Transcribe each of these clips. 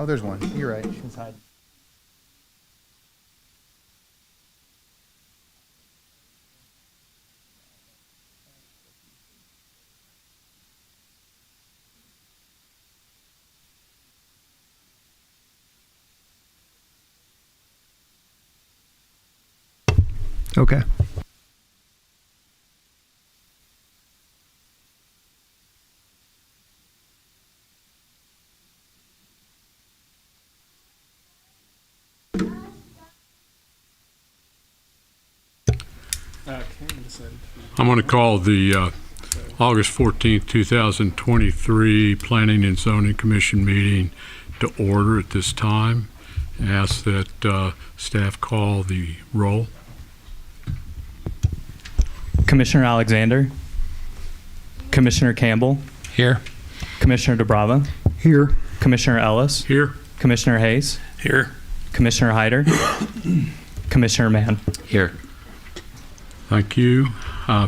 Oh, there's one. You're right. Inside. Okay. I'm going to call the August 14th, 2023 Planning and Zoning Commission meeting to order at this time. And ask that staff call the roll. Commissioner Alexander, Commissioner Campbell, Here. Commissioner DeBrava, Here. Commissioner Ellis, Here. Commissioner Hayes, Here. Commissioner Hyder, Commissioner Mann. Here. Thank you.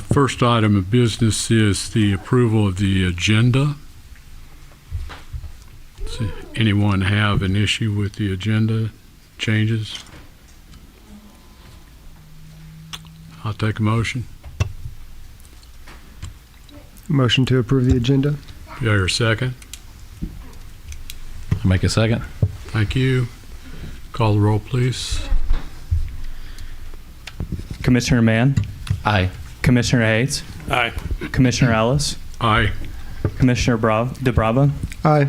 First item of business is the approval of the agenda. Does anyone have an issue with the agenda changes? I'll take a motion. Motion to approve the agenda. Do I hear a second? I'll make a second. Thank you. Call the roll, please. Commissioner Mann, Aye. Commissioner Hayes, Aye. Commissioner Ellis, Aye. Commissioner DeBrava, Aye.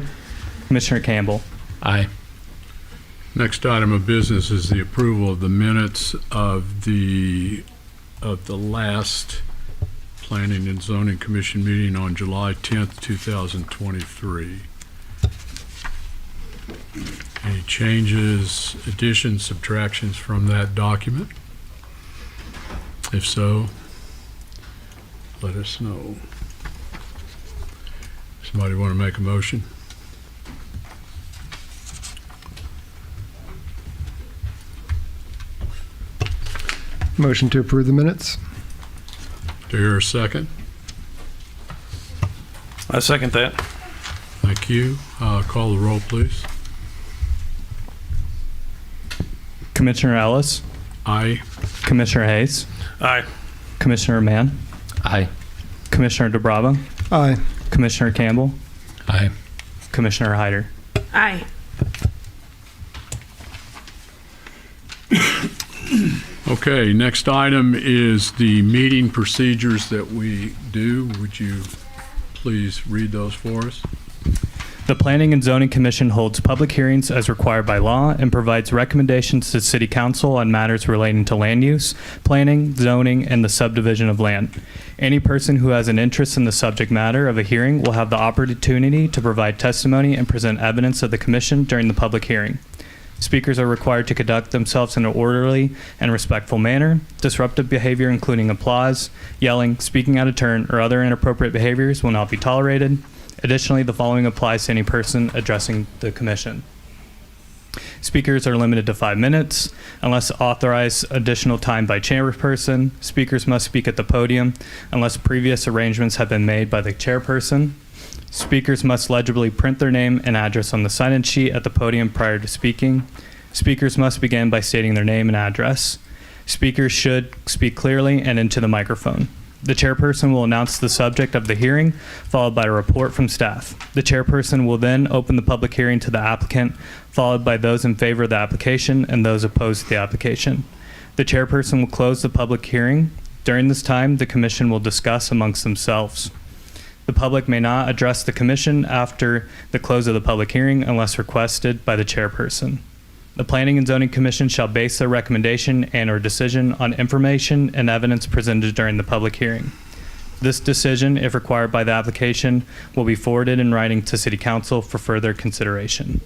Commissioner Campbell. Aye. Next item of business is the approval of the minutes of the last Planning and Zoning Commission meeting on July 10th, 2023. Any changes, additions, subtractions from that document? If so, let us know. Somebody want to make a motion? Motion to approve the minutes. Do you hear a second? I second that. Thank you. Call the roll, please. Commissioner Ellis, Aye. Commissioner Hayes, Aye. Commissioner Mann, Aye. Commissioner DeBrava, Aye. Commissioner Campbell, Aye. Commissioner Hyder. Aye. Okay, next item is the meeting procedures that we do. Would you please read those for us? The Planning and Zoning Commission holds public hearings as required by law and provides recommendations to City Council on matters relating to land use, planning, zoning, and the subdivision of land. Any person who has an interest in the subject matter of a hearing will have the opportunity to provide testimony and present evidence of the Commission during the public hearing. Speakers are required to conduct themselves in an orderly and respectful manner. Disruptive behavior, including applause, yelling, speaking out of turn, or other inappropriate behaviors will not be tolerated. Additionally, the following applies to any person addressing the Commission. Speakers are limited to 5 minutes. Unless authorized additional time by chairperson, speakers must speak at the podium unless previous arrangements have been made by the chairperson. Speakers must legibly print their name and address on the sign-in sheet at the podium prior to speaking. Speakers must begin by stating their name and address. Speakers should speak clearly and into the microphone. The chairperson will announce the subject of the hearing, followed by a report from staff. The chairperson will then open the public hearing to the applicant, followed by those in favor of the application and those opposed to the application. The chairperson will close the public hearing. During this time, the commission will discuss amongst themselves. The public may not address the commission after the close of the public hearing unless requested by the chairperson. The Planning and Zoning Commission shall base their recommendation and/or decision on information and evidence presented during the public hearing. This decision, if required by the application, will be forwarded in writing to City Council for further consideration.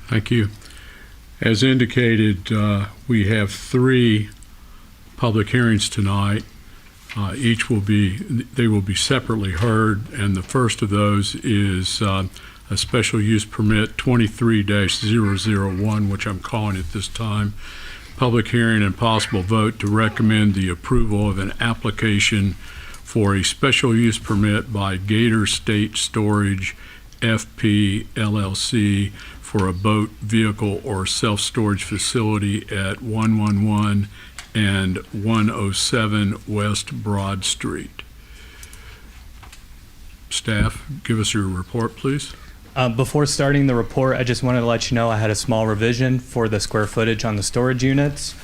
Thank you. As indicated, we have 3 public hearings tonight. They will be separately heard, and the first of those is a special use permit 23-001, which I'm calling at this time. Public hearing and possible vote to recommend the approval of an application for a special use permit by Gator State Storage FP LLC for a boat, vehicle, or self-storage facility at 111 and 107 West Broad Street. Staff, give us your report, please. Before starting the report, I just wanted to let you know I had a small revision for the square footage on the storage units.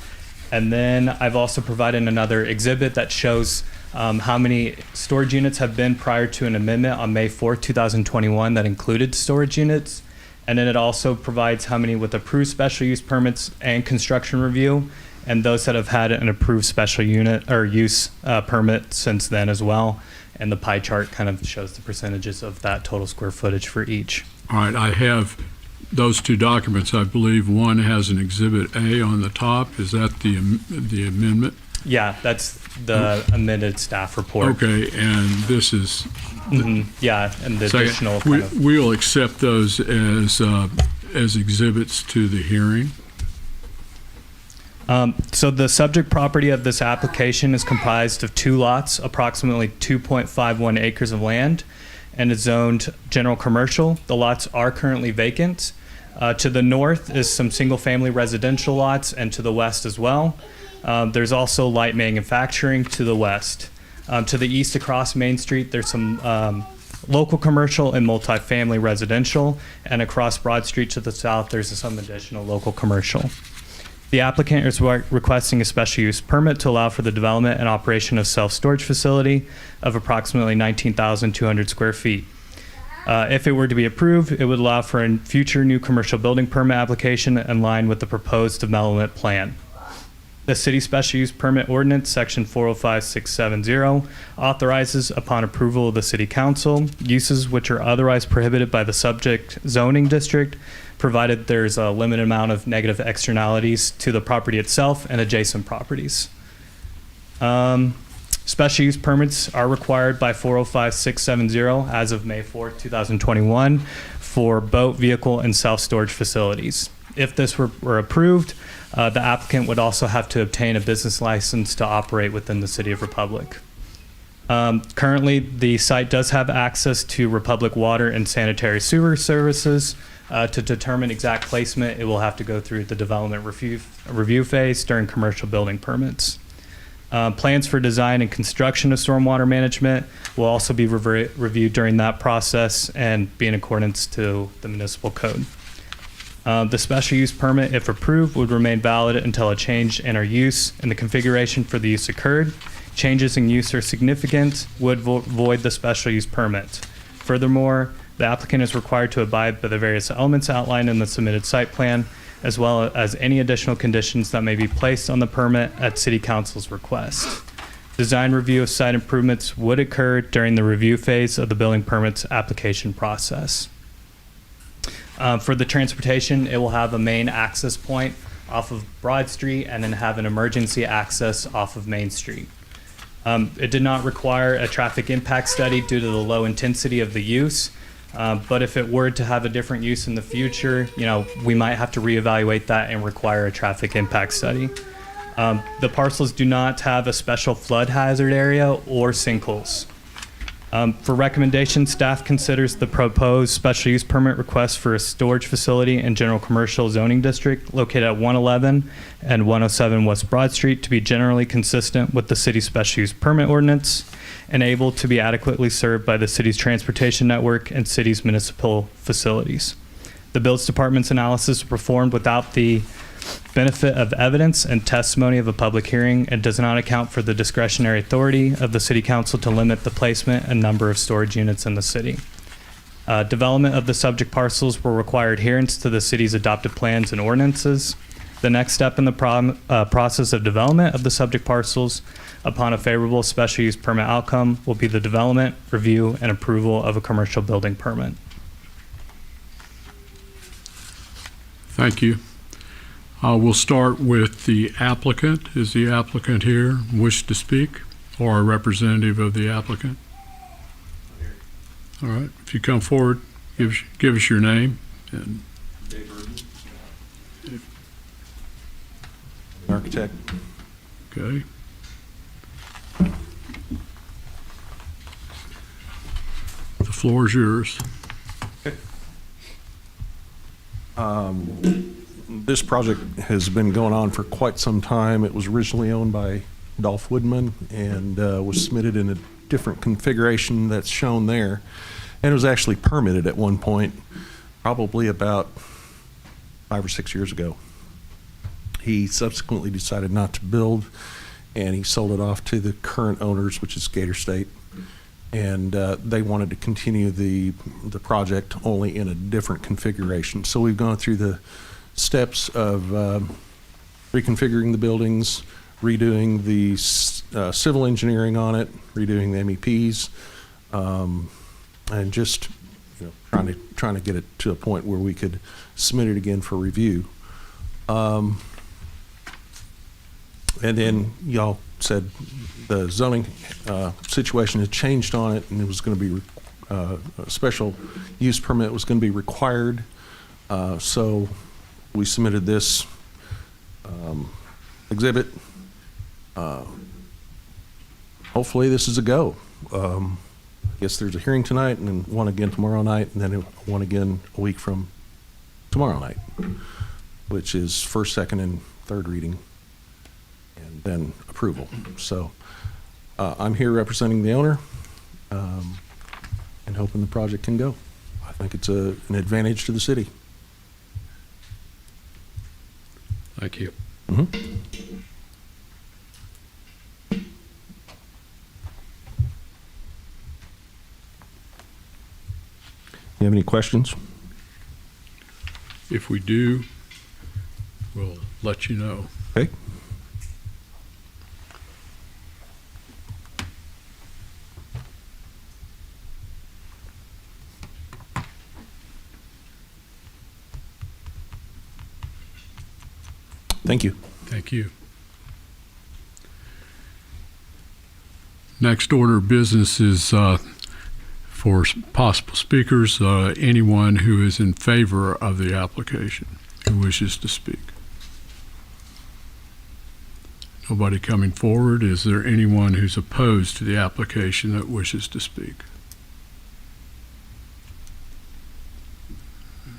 And then I've also provided another exhibit that shows how many storage units have been prior to an amendment on May 4th, 2021 that included storage units. And then it also provides how many with approved special use permits and construction review, and those that have had an approved special unit or use permit since then as well. And the pie chart kind of shows the percentages of that total square footage for each. All right, I have those two documents. I believe one has an Exhibit A on the top. Is that the amendment? Yeah, that's the amended staff report. Okay, and this is Yeah, and the second. additional kind of, We'll accept those as exhibits to the hearing. so the subject property of this application is comprised of 2 lots, approximately 2.51 acres of land, and is zoned general commercial. The lots are currently vacant. To the north is some single-family residential lots, and to the west as well. There's also light manufacturing to the west. To the east across Main Street, there's some local commercial and multifamily residential, and across Broad Street to the south, there's some additional local commercial. The applicant is requesting a special use permit to allow for the development and operation of self-storage facility of approximately 19,200 square feet. If it were to be approved, it would allow for a future new commercial building permit application in line with the proposed development plan. The city special use permit ordinance, section 405670, authorizes, upon approval of the city council, uses which are otherwise prohibited by the subject zoning district, provided there's a limited amount of negative externalities to the property itself and adjacent properties. Special use permits are required by 405670 as of May 4th, 2021 for boat, vehicle, and self-storage facilities. If this were approved, the applicant would also have to obtain a business license to operate within the City of Republic. Currently, the site does have access to Republic water and sanitary sewer services. To determine exact placement, it will have to go through the development review phase during commercial building permits. Plans for design and construction of stormwater management will also be reviewed during that process and be in accordance to the municipal code. The special use permit, if approved, would remain valid until a change in our use and the configuration for the use occurred. Changes in use are significant, would void the special use permit. Furthermore, the applicant is required to abide by the various elements outlined in the submitted site plan, as well as any additional conditions that may be placed on the permit at City Council's request. Design review of site improvements would occur during the review phase of the building permits application process. For the transportation, it will have a main access point off of Broad Street and then have an emergency access off of Main Street. It did not require a traffic impact study due to the low intensity of the use. But if it were to have a different use in the future, we might have to reevaluate that and require a traffic impact study. The parcels do not have a special flood hazard area or sinkholes. For recommendation, staff considers the proposed special use permit request for a storage facility in general commercial zoning district located at 111 and 107 West Broad Street to be generally consistent with the city's special use permit ordinance and able to be adequately served by the city's transportation network and city's municipal facilities. The Buildings Department's analysis was performed without the benefit of evidence and testimony of a public hearing and does not account for the discretionary authority of the City Council to limit the placement and number of storage units in the city. Development of the subject parcels will require adherence to the city's adopted plans and ordinances. The next step in the process of development of the subject parcels upon a favorable special use permit outcome will be the development, review, and approval of a commercial building permit. Thank you. We'll start with the applicant. Is the applicant here, wish to speak, or a representative of the applicant? All right, if you come forward, give us your name. And Dave Burton. Architect. okay. The floor is yours. Good This project has been going on for quite some time. It was originally owned by Dolph Woodman and was submitted in a different configuration that's shown there. And it was actually permitted at one point, probably about 5 or 6 years ago. He subsequently decided not to build, and he sold it off to the current owners, which is Gator State. And they wanted to continue the project only in a different configuration. So we've gone through the steps of reconfiguring the buildings, redoing the civil engineering on it, redoing the MEPs, and just trying to get it to a point where we could submit it again for review. And then y'all said the zoning situation had changed on it, and it was going to be a special use permit was going to be required. So we submitted this exhibit. Hopefully this is a go. I guess there's a hearing tonight, and then one again tomorrow night, and then one again a week from tomorrow night, which is first, second, and third reading, and then approval. So I'm here representing the owner and hoping the project can go. I think it's an advantage to the city. Thank you. Mm-hmm. You have any questions? If we do, we'll let you know. Okay. Thank you. Thank you. Next order of business is for possible speakers, anyone who is in favor of the application, who wishes to speak. Nobody coming forward. Is there anyone who's opposed to the application that wishes to speak?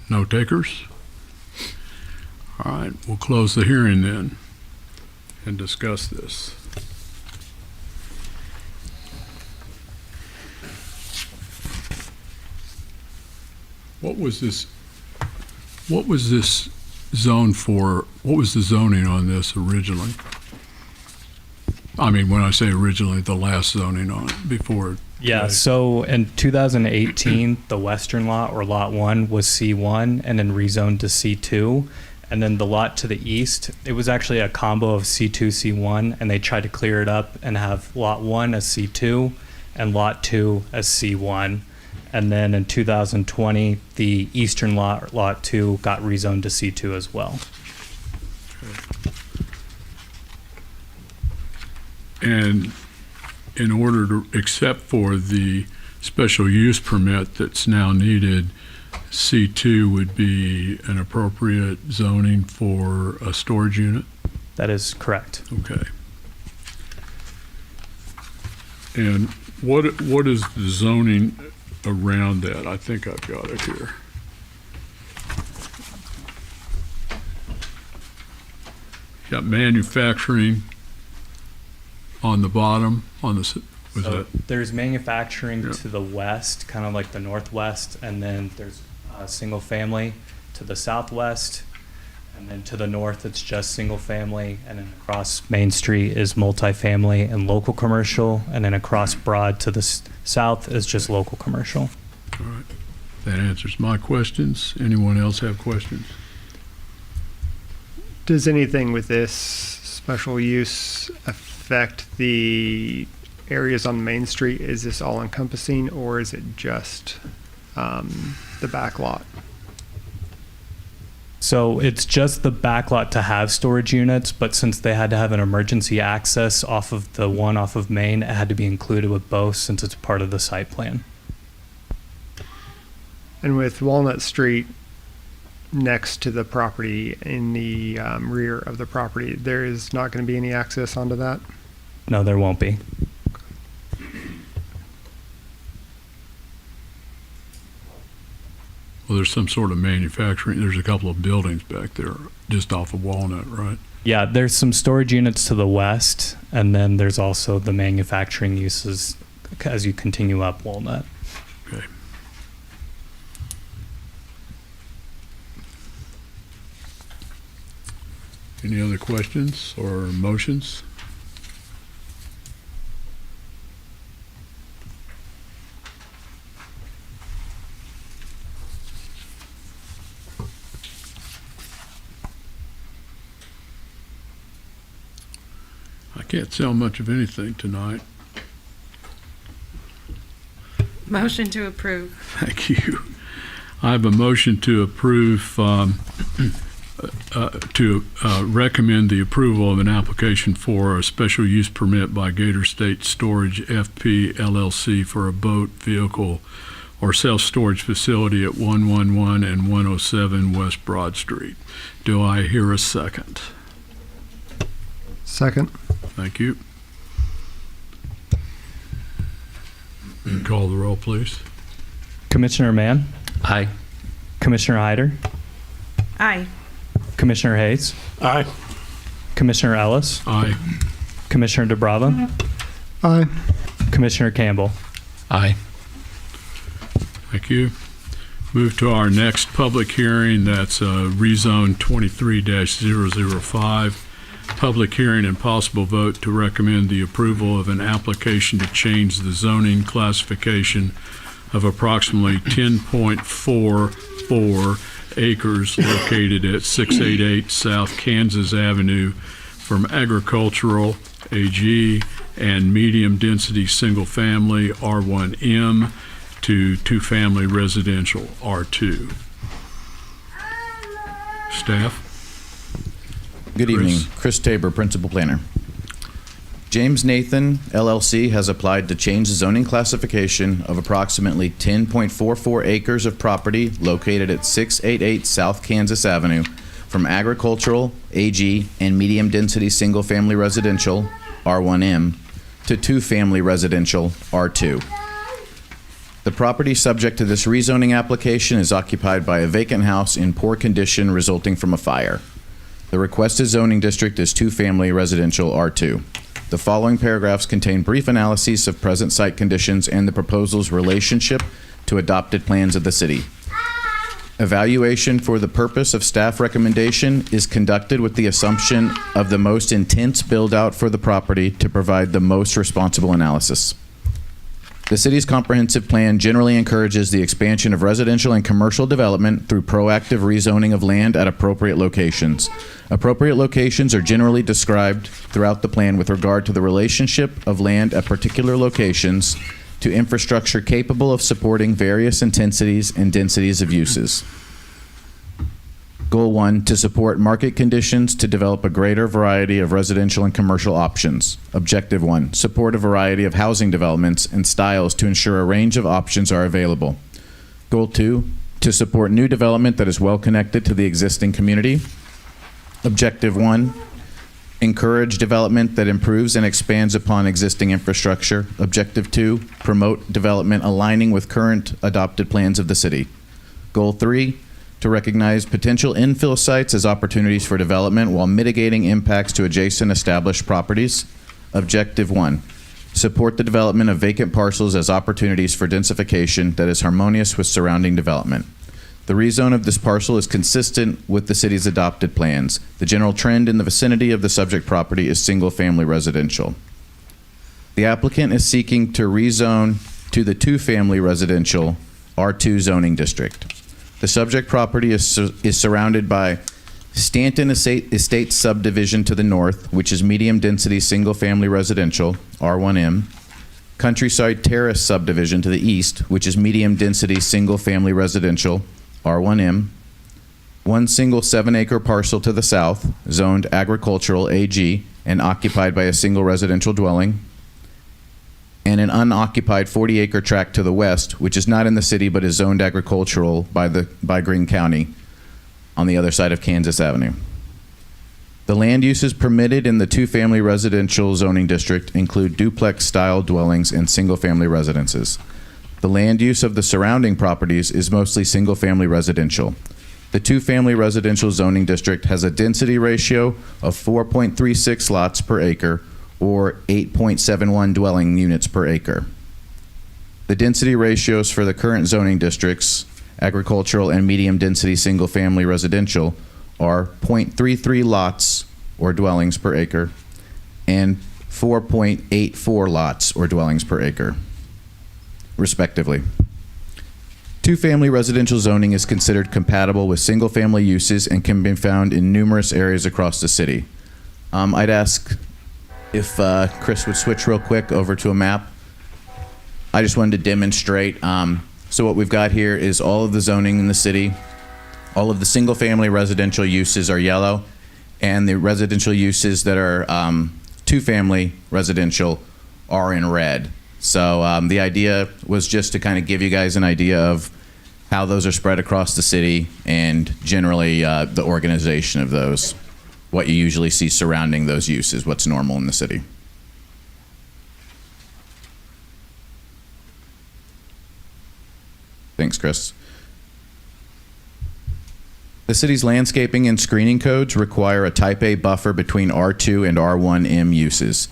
No takers? All right, we'll close the hearing then and discuss this. What was this zone for? What was the zoning on this originally? I mean, when I say originally, the last zoning on it before. Yeah, today. so in 2018, the western lot, or lot 1, was C1 and then rezoned to C2. And then the lot to the east, it was actually a combo of C2, C1, and they tried to clear it up and have lot 1 as C2 and lot 2 as C1. And then in 2020, the eastern lot, lot 2, got rezoned to C2 as well. And in order to, except for the special use permit that's now needed, C2 would be an appropriate zoning for a storage unit? That is correct. Okay. And what is the zoning around that? I think I've got it here. Got manufacturing on the bottom, on the, was So that? there's manufacturing Yeah. to the west, kind of like the northwest, and then there's single family to the southwest, and then to the north it's just single family, and then across Main Street is multifamily and local commercial, and then across Broad to the south is just local commercial. All right. That answers my questions. Anyone else have questions? Does anything with this special use affect the areas on Main Street? Is this all encompassing, or is it just the back lot? So it's just the back lot to have storage units, but since they had to have an emergency access off of the one off of Main, it had to be included with both since it's part of the site plan. And with Walnut Street next to the property in the rear of the property, there is not going to be any access onto that? No, there won't be. Well, there's some sort of manufacturing, there's a couple of buildings back there just off of Walnut, right? Yeah, there's some storage units to the west, and then there's also the manufacturing uses as you continue up Walnut. Okay. Any other questions or motions? I can't sell much of anything tonight. Motion to approve. Thank you. I have a motion to approve, recommend the approval of an application for a special use permit by Gator State Storage FP LLC for a boat, vehicle, or self-storage facility at 111 and 107 West Broad Street. Do I hear a second? Second. Thank you. Call the roll, please. Commissioner Mann, Aye. Commissioner Hyder, Aye. Commissioner Hayes, Aye. Commissioner Ellis, Aye. Commissioner DeBrava, Aye. Commissioner Campbell. Aye. Thank you. Move to our next public hearing. That's rezone 23-005. Public hearing and possible vote to recommend the approval of an application to change the zoning classification of approximately 10.44 acres located at 688 South Kansas Avenue from agricultural, AG, and medium-density single-family, R1M, to two-family residential, R2. Staff? Good evening. Chris Tabor, Principal Planner. James Nathan, LLC, has applied to change the zoning classification of approximately 10.44 acres of property located at 688 South Kansas Avenue from agricultural, AG, and medium-density single-family residential, R1M, to two-family residential, R2. The property subject to this rezoning application is occupied by a vacant house in poor condition resulting from a fire. The requested zoning district is two-family residential R2. The following paragraphs contain brief analyses of present site conditions and the proposal's relationship to adopted plans of the city. Evaluation for the purpose of staff recommendation is conducted with the assumption of the most intense build-out for the property to provide the most responsible analysis. The city's comprehensive plan generally encourages the expansion of residential and commercial development through proactive rezoning of land at appropriate locations. Appropriate locations are generally described throughout the plan with regard to the relationship of land at particular locations to infrastructure capable of supporting various intensities and densities of uses. Goal 1, to support market conditions to develop a greater variety of residential and commercial options. Objective 1, support a variety of housing developments and styles to ensure a range of options are available. Goal 2, to support new development that is well connected to the existing community. Objective 1, encourage development that improves and expands upon existing infrastructure. Objective 2, promote development aligning with current adopted plans of the city. Goal 3, to recognize potential infill sites as opportunities for development while mitigating impacts to adjacent established properties. Objective 1, support the development of vacant parcels as opportunities for densification that is harmonious with surrounding development. The rezone of this parcel is consistent with the city's adopted plans. The general trend in the vicinity of the subject property is single-family residential. The applicant is seeking to rezone to the two-family residential R2 zoning district. The subject property is surrounded by Stanton Estate subdivision to the north, which is medium-density single-family residential, R1M. Countryside Terrace subdivision to the east, which is medium-density single-family residential, R1M. One single 7-acre parcel to the south, zoned agricultural AG, and occupied by a single residential dwelling. And an unoccupied 40-acre tract to the west, which is not in the city but is zoned agricultural by Greene County on the other side of Kansas Avenue. The land uses permitted in the two-family residential zoning district include duplex-style dwellings and single-family residences. The land use of the surrounding properties is mostly single-family residential. The two-family residential zoning district has a density ratio of 4.36 lots per acre, or 8.71 dwelling units per acre. The density ratios for the current zoning districts, agricultural and medium-density single-family residential, are 0.33 lots or dwellings per acre and 4.84 lots or dwellings per acre, respectively. Two-family residential zoning is considered compatible with single-family uses and can be found in numerous areas across the city. I'd ask if Chris would switch real quick over to a map. I just wanted to demonstrate. So what we've got here is all of the zoning in the city. All of the single-family residential uses are yellow, and the residential uses that are two-family residential are in red. So the idea was just to kind of give you guys an idea of how those are spread across the city and generally the organization of those, what you usually see surrounding those uses, what's normal in the city. Thanks, Chris. The city's landscaping and screening codes require a Type A buffer between R2 and R1M uses.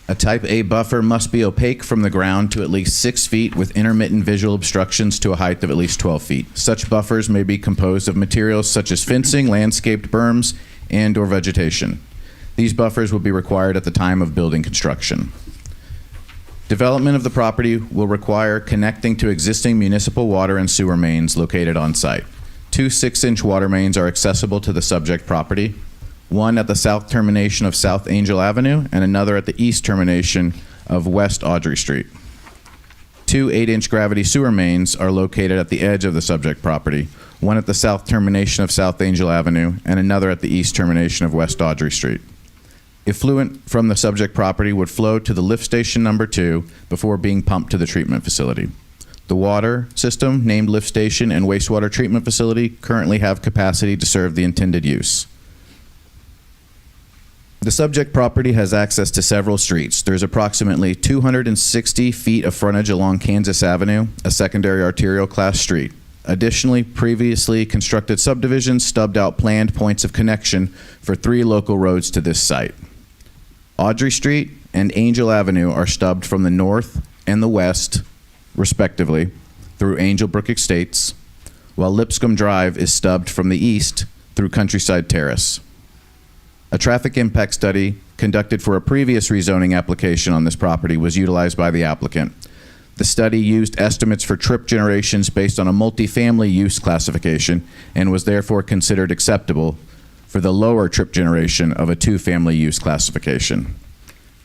A Type A buffer must be opaque from the ground to at least 6 feet with intermittent visual obstructions to a height of at least 12 feet. Such buffers may be composed of materials such as fencing, landscaped berms, and/or vegetation. These buffers will be required at the time of building construction. Development of the property will require connecting to existing municipal water and sewer mains located on site. 2 6-inch water mains are accessible to the subject property, one at the south termination of South Angel Avenue and another at the east termination of West Audrey Street. 2 8-inch gravity sewer mains are located at the edge of the subject property, one at the south termination of South Angel Avenue and another at the east termination of West Audrey Street. Effluent from the subject property would flow to the lift station number 2 before being pumped to the treatment facility. The water system, named lift station, and wastewater treatment facility currently have capacity to serve the intended use. The subject property has access to several streets. There's approximately 260 feet of frontage along Kansas Avenue, a secondary arterial class street. Additionally, previously constructed subdivisions stubbed out planned points of connection for 3 local roads to this site. Audrey Street and Angel Avenue are stubbed from the north and the west, respectively, through Angel Brook Estates, while Lipscomb Drive is stubbed from the east through Countryside Terrace. A traffic impact study conducted for a previous rezoning application on this property was utilized by the applicant. The study used estimates for trip generations based on a multifamily use classification and was therefore considered acceptable for the lower trip generation of a two-family use classification.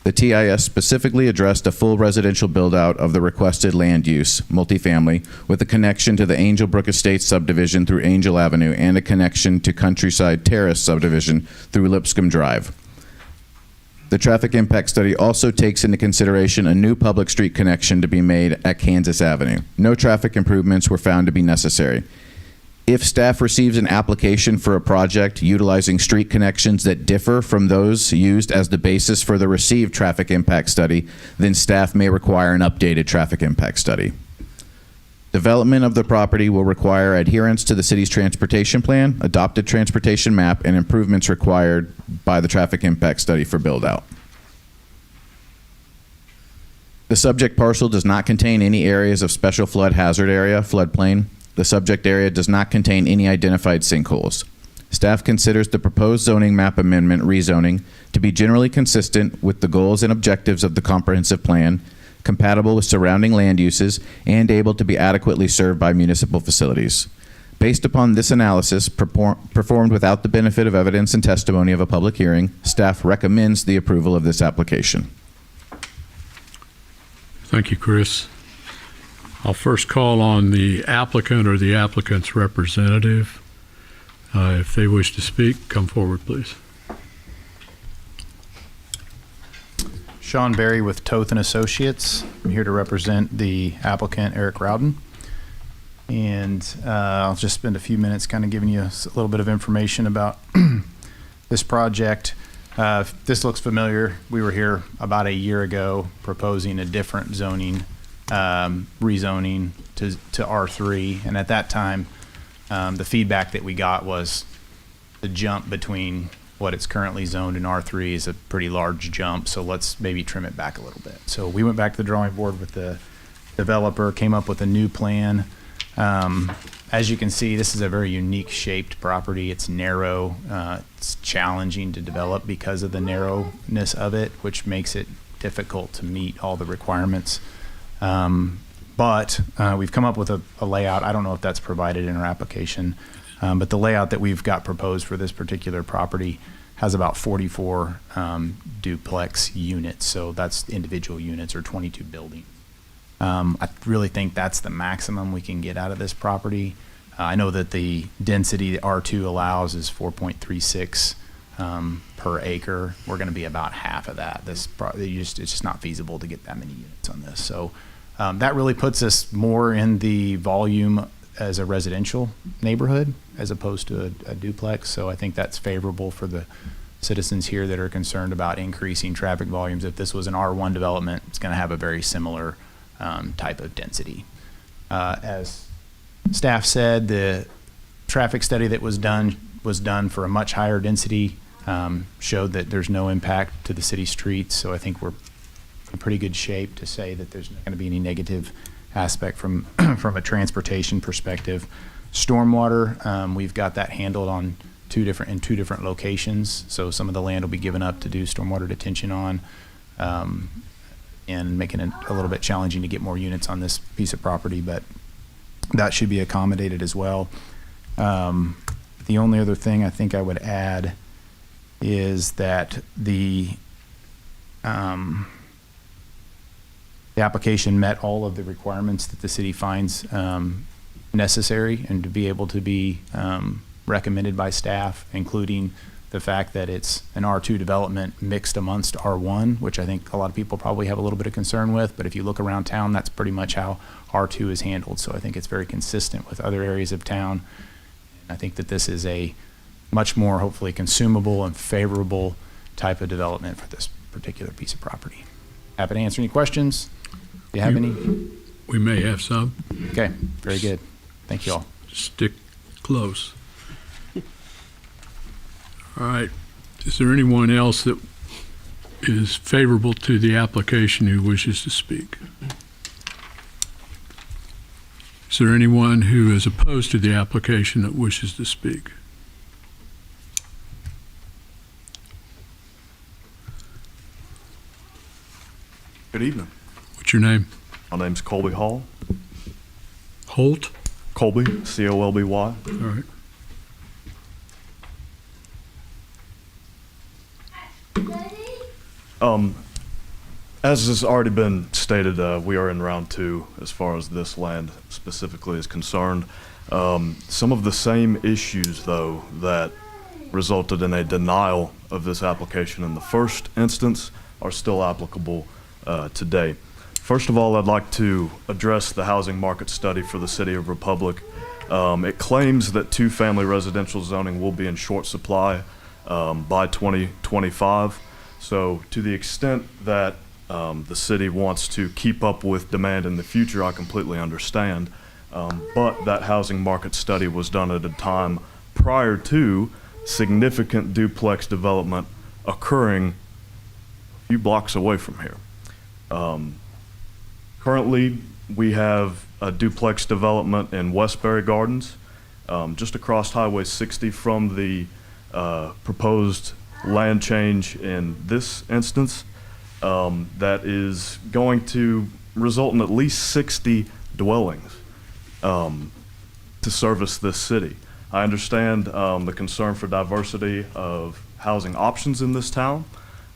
The TIS specifically addressed a full residential build-out of the requested land use, multifamily, with a connection to the Angel Brook Estates subdivision through Angel Avenue and a connection to Countryside Terrace subdivision through Lipscomb Drive. The traffic impact study also takes into consideration a new public street connection to be made at Kansas Avenue. No traffic improvements were found to be necessary. If staff receives an application for a project utilizing street connections that differ from those used as the basis for the received traffic impact study, then staff may require an updated traffic impact study. Development of the property will require adherence to the city's transportation plan, adopted transportation map, and improvements required by the traffic impact study for build-out. The subject parcel does not contain any areas of special flood hazard area, floodplain. The subject area does not contain any identified sinkholes. Staff considers the proposed zoning map amendment rezoning to be generally consistent with the goals and objectives of the comprehensive plan, compatible with surrounding land uses, and able to be adequately served by municipal facilities. Based upon this analysis, performed without the benefit of evidence and testimony of a public hearing, staff recommends the approval of this application. Thank you, Chris. I'll first call on the applicant or the applicant's representative. If they wish to speak, come forward, please. Sean Berry with Toth and Associates. I'm here to represent the applicant, Eric Rowden. And I'll just spend a few minutes kind of giving you a little bit of information about this project. If this looks familiar, we were here about a year ago proposing a different zoning rezoning to R3. And at that time, the feedback that we got was the jump between what it's currently zoned in R3 is a pretty large jump, so let's maybe trim it back a little bit. So we went back to the drawing board with the developer, came up with a new plan. As you can see, this is a very unique shaped property. It's narrow. It's challenging to develop because of the narrowness of it, which makes it difficult to meet all the requirements. But we've come up with a layout. I don't know if that's provided in our application, but the layout that we've got proposed for this particular property has about 44 duplex units. So that's individual units or 22 buildings. I really think that's the maximum we can get out of this property. I know that the density that R2 allows is 4.36 per acre. We're going to be about half of that. It's just not feasible to get that many units on this. So that really puts us more in the volume as a residential neighborhood as opposed to a duplex. So I think that's favorable for the citizens here that are concerned about increasing traffic volumes. If this was an R1 development, it's going to have a very similar type of density. As staff said, the traffic study that was done for a much higher density, showed that there's no impact to the city streets. So I think we're in pretty good shape to say that there's not going to be any negative aspect from from a transportation perspective. Stormwater, we've got that handled on two different locations. So some of the land will be given up to do stormwater detention on. And making it a little bit challenging to get more units on this piece of property, but that should be accommodated as well. The only other thing I think I would add is that the application met all of the requirements that the city finds necessary and to be able to be recommended by staff, including the fact that it's an R2 development mixed amongst R1, which I think a lot of people probably have a little bit of concern with, but if you look around town, that's pretty much how R2 is handled. So I think it's very consistent with other areas of town. I think that this is a much more hopefully consumable and favorable type of development for this particular piece of property. Happy to answer any questions. Do you have any? We may have some. Okay, very good. Thank you all. Stick close. All right. Is there anyone else that is favorable to the application who wishes to speak? Is there anyone who is opposed to the application that wishes to speak? Good evening. What's your name? My name's Colby Hall. Holt? Colby, C-O-L-B-Y. All right. As has already been stated, we are in round two as far as this land specifically is concerned. Some of the same issues, though, that resulted in a denial of this application in the first instance are still applicable today. First of all, I'd like to address the housing market study for the City of Republic. It claims that two-family residential zoning will be in short supply by 2025. So to the extent that the city wants to keep up with demand in the future, I completely understand. But that housing market study was done at a time prior to significant duplex development occurring a few blocks away from here. Currently, we have a duplex development in Westbury Gardens, just across Highway 60 from the proposed land change in this instance, that is going to result in at least 60 dwellings to service this city. I understand the concern for diversity of housing options in this town.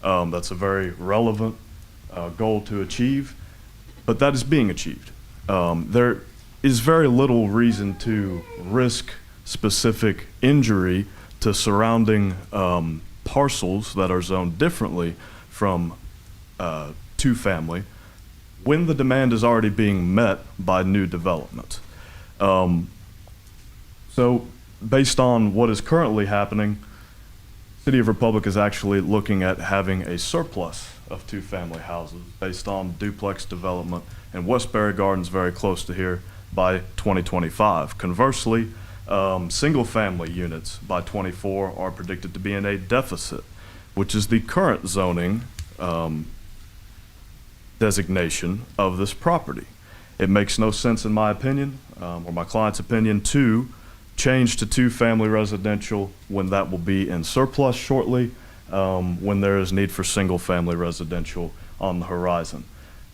That's a very relevant goal to achieve, but that is being achieved. There is very little reason to risk specific injury to surrounding parcels that are zoned differently from two-family when the demand is already being met by new development. So based on what is currently happening, City of Republic is actually looking at having a surplus of two-family houses based on duplex development in Westbury Gardens, very close to here, by 2025. Conversely, single-family units by 24 are predicted to be in a deficit, which is the current zoning designation of this property. It makes no sense, in my opinion, or my client's opinion, to change to two-family residential when that will be in surplus shortly, when there is need for single-family residential on the horizon.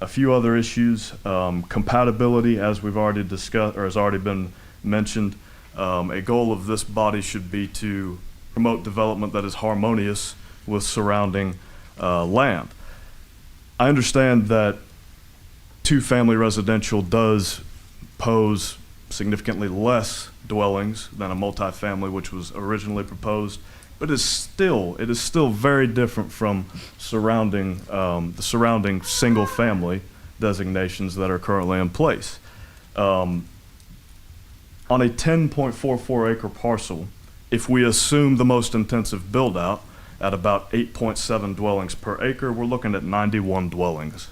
A few other issues, compatibility, as we've already discussed, or has already been mentioned. A goal of this body should be to promote development that is harmonious with surrounding land. I understand that two-family residential does pose significantly less dwellings than a multifamily, which was originally proposed, but it is still very different from the surrounding single-family designations that are currently in place. On a 10.44 acre parcel, if we assume the most intensive build-out at about 8.7 dwellings per acre, we're looking at 91 dwellings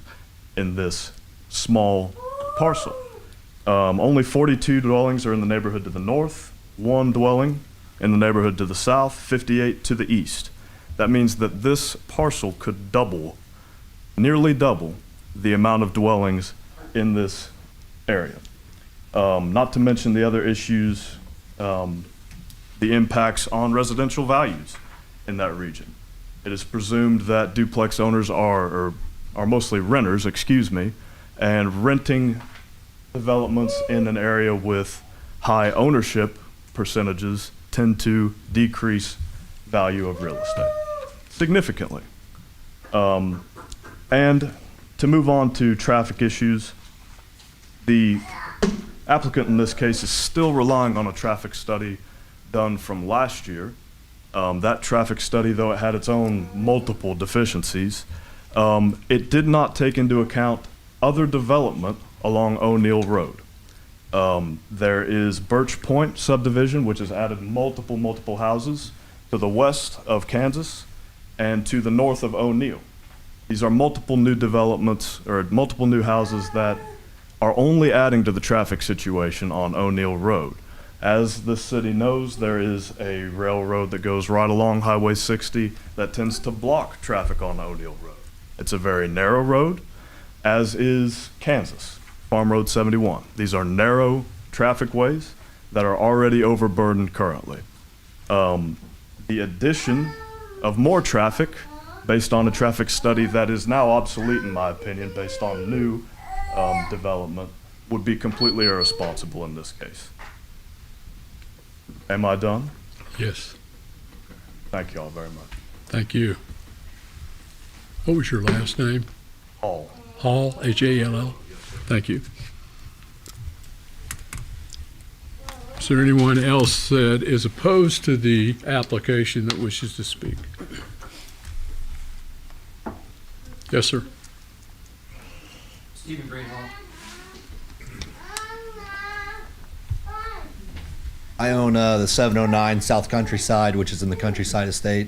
in this small parcel. Only 42 dwellings are in the neighborhood to the north, 1 dwelling in the neighborhood to the south, 58 to the east. That means that this parcel could double, nearly double, the amount of dwellings in this area. Not to mention the other issues, the impacts on residential values in that region. It is presumed that duplex owners are mostly renters, and renting developments in an area with high ownership percentages tend to decrease value of real estate significantly. And to move on to traffic issues, the applicant in this case is still relying on a traffic study done from last year. That traffic study, though it had its own multiple deficiencies, it did not take into account other development along O'Neill Road. There is Birch Point subdivision, which has added multiple houses to the west of Kansas and to the north of O'Neill. These are multiple new developments or multiple new houses that are only adding to the traffic situation on O'Neill Road. As the city knows, there is a railroad that goes right along Highway 60 that tends to block traffic on O'Neill Road. It's a very narrow road, as is Kansas, Farm Road 71. These are narrow traffic ways that are already overburdened currently. The addition of more traffic based on a traffic study that is now obsolete, in my opinion, based on new development, would be completely irresponsible in this case. Am I done? Yes, Thank you all very much. thank you. What was your last name? All. Hall, H-A-L-L? Thank you. Is there anyone else that is opposed to the application that wishes to speak? Yes, sir. Stephen Greenhall. I own the 709 South Countryside, which is in the Countryside Estate.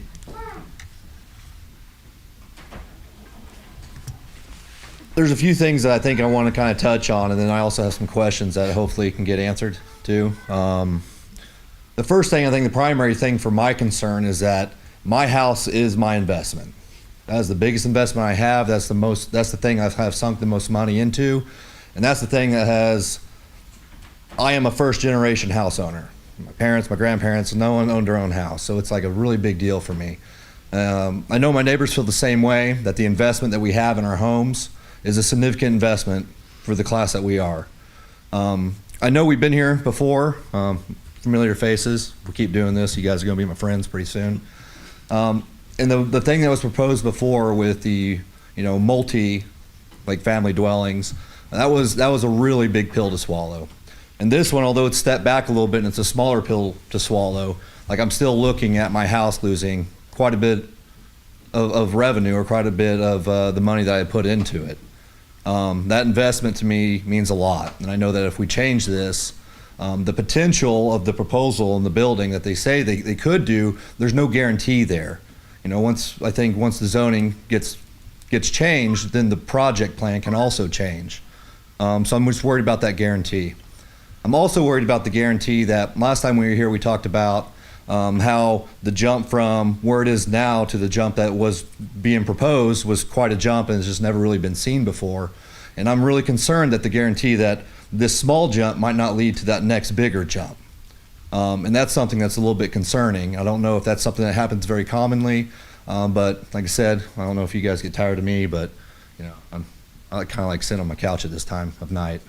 There's a few things that I think I want to kind of touch on, and then I also have some questions that hopefully can get answered too. The first thing, I think the primary thing for my concern is that my house is my investment. That is the biggest investment I have. That's the thing I have sunk the most money into. And that's the thing that I am a first generation house owner. My parents, my grandparents, no one owned their own house. So it's like a really big deal for me. I know my neighbors feel the same way, that the investment that we have in our homes is a significant investment for the class that we are. I know we've been here before, familiar faces. We'll keep doing this. You guys are gonna be my friends pretty soon. And the thing that was proposed before with the, family dwellings, that was a really big pill to swallow. And this one, although it's stepped back a little bit and it's a smaller pill to swallow, I'm still looking at my house losing quite a bit of revenue, or quite a bit of the money that I put into it. That investment to me means a lot. And I know that if we change this, The potential of the proposal and the building that they say they could do, there's no guarantee there. You know, once the zoning gets changed, then the project plan can also change. So I'm just worried about that guarantee. I'm also worried about the guarantee that last time we were here, we talked about how the jump from where it is now to the jump that was being proposed was quite a jump and it's just never really been seen before. And I'm really concerned that the guarantee that this small jump might not lead to that next bigger jump. And that's something that's a little bit concerning. I don't know if that's something that happens very commonly, but like I said, I don't know if you guys get tired of me, but you know, I kind of like sitting on my couch at this time of night.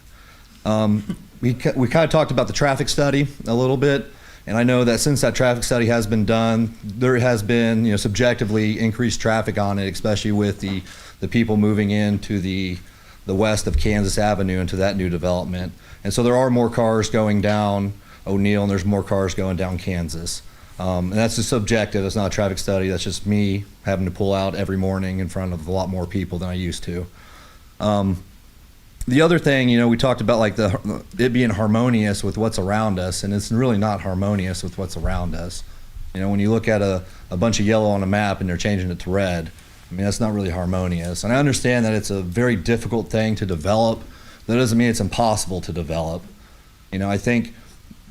We kind of talked about the traffic study a little bit, and I know that since that traffic study has been done, there has been, you know, subjectively increased traffic on it, especially with the people moving into the west of Kansas Avenue into that new development. And so there are more cars going down O'Neill, and there's more cars going down Kansas. And that's just subjective. It's not a traffic study. That's just me having to pull out every morning in front of a lot more people than I used to. The other thing, you know, we talked about like it being harmonious with what's around us, and it's really not harmonious with what's around us. You know, when you look at a bunch of yellow on a map and they're changing it to red, I mean, that's not really harmonious. And I understand that it's a very difficult thing to develop. That doesn't mean it's impossible to develop. You know, I think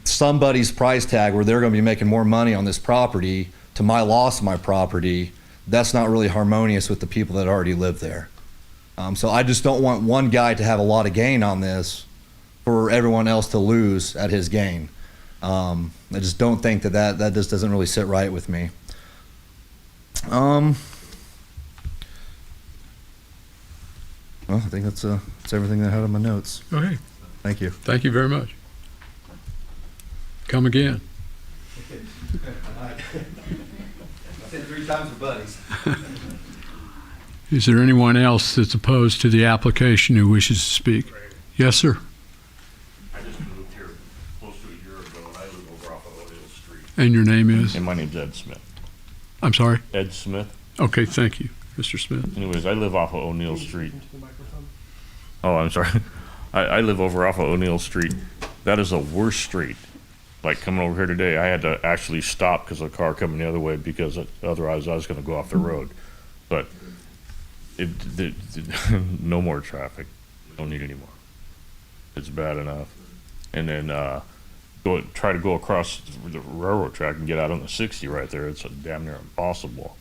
somebody's price tag where they're going to be making more money on this property to my loss of my property, that's not really harmonious with the people that already live there. So I just don't want one guy to have a lot of gain on this for everyone else to lose at his gain. I just don't think that just doesn't really sit right with me. Well, I think that's everything that I had on my notes. Okay, Thank you. thank you very much. Come again. I said 3 times for buddies. Is there anyone else that's opposed to the application who wishes to speak? Yes, sir. I just moved here close to a year ago, and I live over off of O'Neill Street. And your name is? And my name's Ed Smith. I'm sorry? Ed Smith. Okay, thank you, Mr. Smith. Anyways, I live off of O'Neill Street. Oh, I'm sorry. I live over off of O'Neill Street. That is a worse street. Like coming over here today, I had to actually stop because of a car coming the other way because otherwise I was going to go off the road. But no more traffic. Don't need any more. It's bad enough. And then try to go across the railroad track and get out on the 60 right there. It's damn near impossible.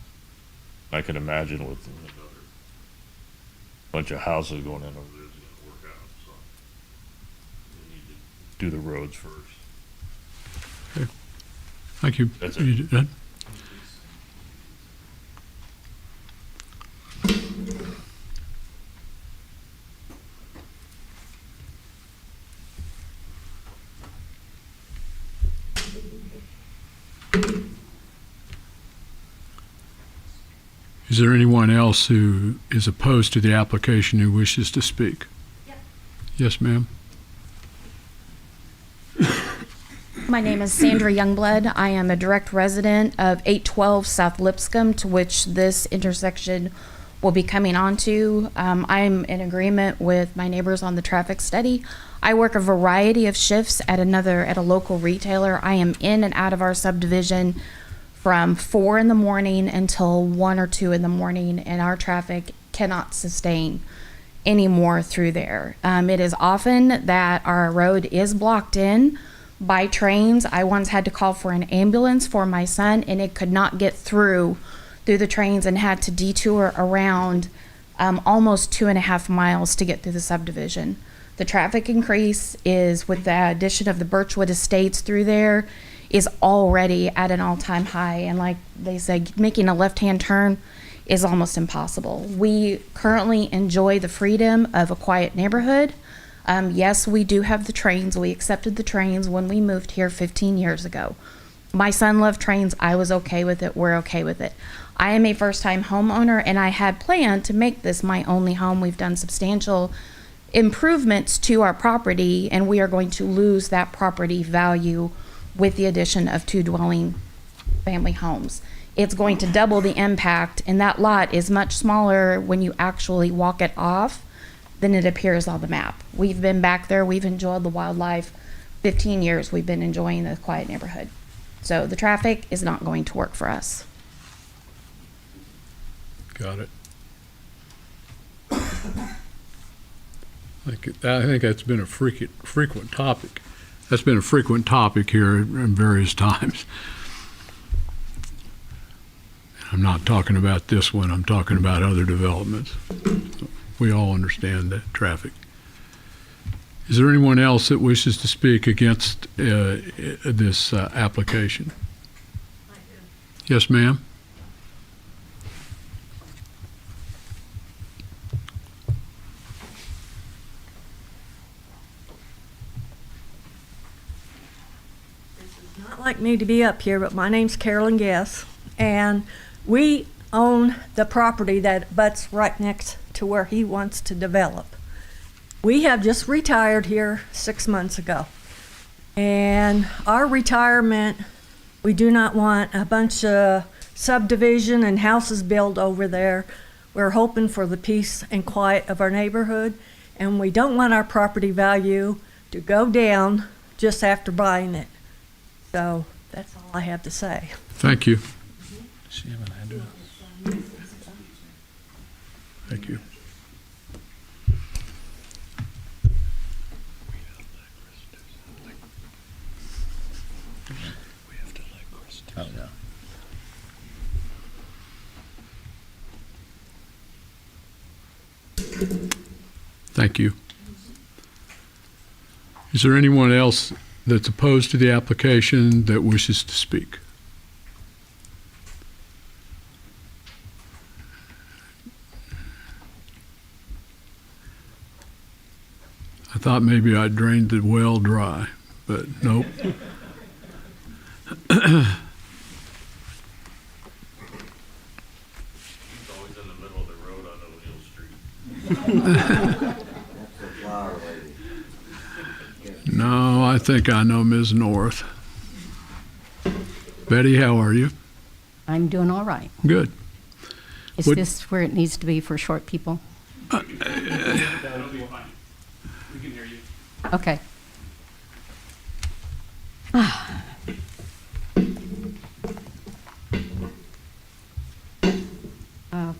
I can imagine with another bunch of houses going in over there, it's going to work out. So we need to do the roads first. Thank you. That's it. You did that? Is there anyone else who is opposed to the application who wishes to speak? Yes, ma'am. My name is Sandra Youngblood. I am a direct resident of 812 South Lipscomb, to which this intersection will be coming onto. I'm in agreement with my neighbors on the traffic study. I work a variety of shifts at a local retailer. I am in and out of our subdivision from 4 in the morning until 1 or 2 in the morning, and our traffic cannot sustain anymore through there. It is often that our road is blocked in by trains. I once had to call for an ambulance for my son, and it could not get through the trains and had to detour around almost 2.5 miles to get through the subdivision. The traffic increase is, with the addition of the Birchwood Estates through there, is already at an all-time high. And like they said, making a left-hand turn is almost impossible. We currently enjoy the freedom of a quiet neighborhood. Yes, we do have the trains. We accepted the trains when we moved here 15 years ago. My son loved trains. I was okay with it. We're okay with it. I am a first-time homeowner, and I had planned to make this my only home. We've done substantial improvements to our property, and we are going to lose that property value with the addition of 2 dwelling family homes. It's going to double the impact, and that lot is much smaller when you actually walk it off than it appears on the map. We've been back there, we've enjoyed the wildlife. 15 years we've been enjoying the quiet neighborhood. So the traffic is not going to work for us. Got it. I think that's been a frequent topic. That's been a frequent topic here in various times. I'm not talking about this one, I'm talking about other developments. We all understand that traffic. Is there anyone else that wishes to speak against this application? Yes, ma'am? Not like me to be up here, but my name's Carolyn Guess, and we own the property that butts right next to where he wants to develop. We have just retired here 6 months ago, and our retirement, we do not want a bunch of subdivision and houses built over there. We're hoping for the peace and quiet of our neighborhood, and we don't want our property value to go down just after buying it. So that's all I have to say. Thank you. Thank you. Thank you. Is there anyone else that's opposed to the application that wishes to speak? I thought maybe I drained the well dry, but nope. Always in the middle of the road on O'Neill Street. No, I think I know Ms. North. Betty, how are you? I'm doing all right. Good. Is What- this where it needs to be for short people? Okay.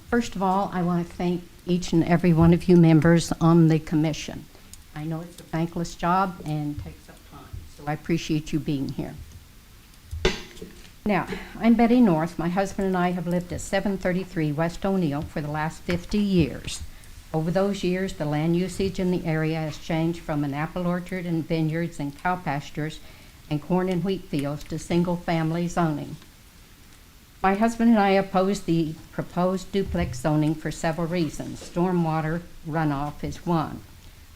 First of all, I want to thank each and every one of you members on the commission. I know it's a thankless job and takes up time, so I appreciate you being here. Now, I'm Betty North. My husband and I have lived at 733 West O'Neill for the last 50 years. Over those years, the land usage in the area has changed from an apple orchard and vineyards and cow pastures and corn and wheat fields to single-family zoning. My husband and I oppose the proposed duplex zoning for several reasons. Stormwater runoff is one.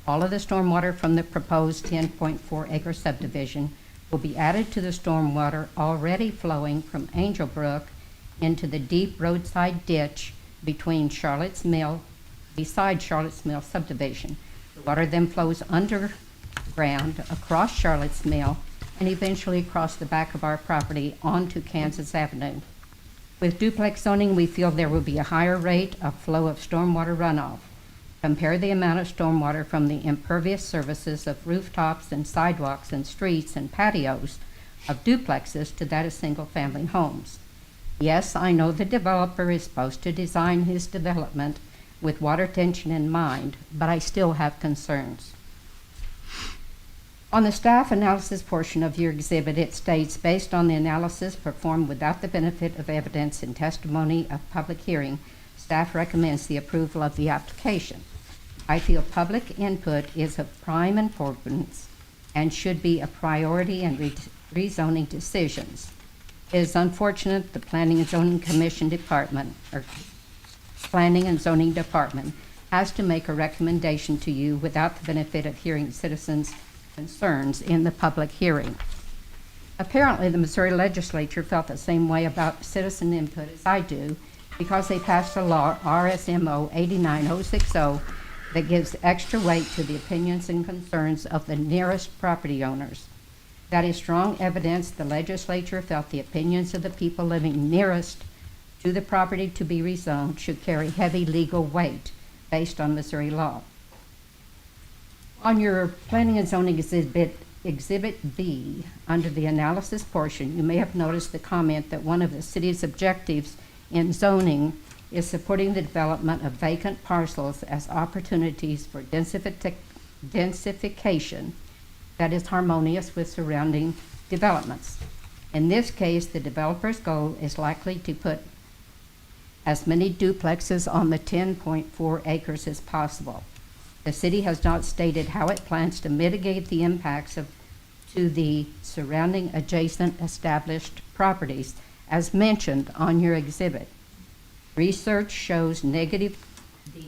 All of the stormwater from the proposed 10.4 acre subdivision will be added to the stormwater already flowing from Angel Brook into the deep roadside ditch beside Charlotte's Mill subdivision. The water then flows underground across Charlotte's Mill and eventually across the back of our property onto Kansas Avenue. With duplex zoning, we feel there will be a higher rate of flow of stormwater runoff. Compare the amount of stormwater from the impervious surfaces of rooftops and sidewalks and streets and patios of duplexes to that of single-family homes. Yes, I know the developer is supposed to design his development with water tension in mind, but I still have concerns. On the staff analysis portion of your exhibit, it states, based on the analysis performed without the benefit of evidence and testimony of public hearing, staff recommends the approval of the application. I feel public input is of prime importance and should be a priority in rezoning decisions. It is unfortunate the Planning and Zoning Department has to make a recommendation to you without the benefit of hearing citizens' concerns in the public hearing. Apparently, the Missouri legislature felt the same way about citizen input as I do, because they passed a law, RSMO 89060, that gives extra weight to the opinions and concerns of the nearest property owners. That is strong evidence the legislature felt the opinions of the people living nearest to the property to be rezoned should carry heavy legal weight based on Missouri law. On your planning and zoning exhibit Exhibit B, under the analysis portion, you may have noticed the comment that one of the city's objectives in zoning is supporting the development of vacant parcels as opportunities for densification that is harmonious with surrounding developments. In this case, the developer's goal is likely to put as many duplexes on the 10.4 acres as possible. The city has not stated how it plans to mitigate the impacts to the surrounding adjacent established properties as mentioned on your exhibit. Research shows the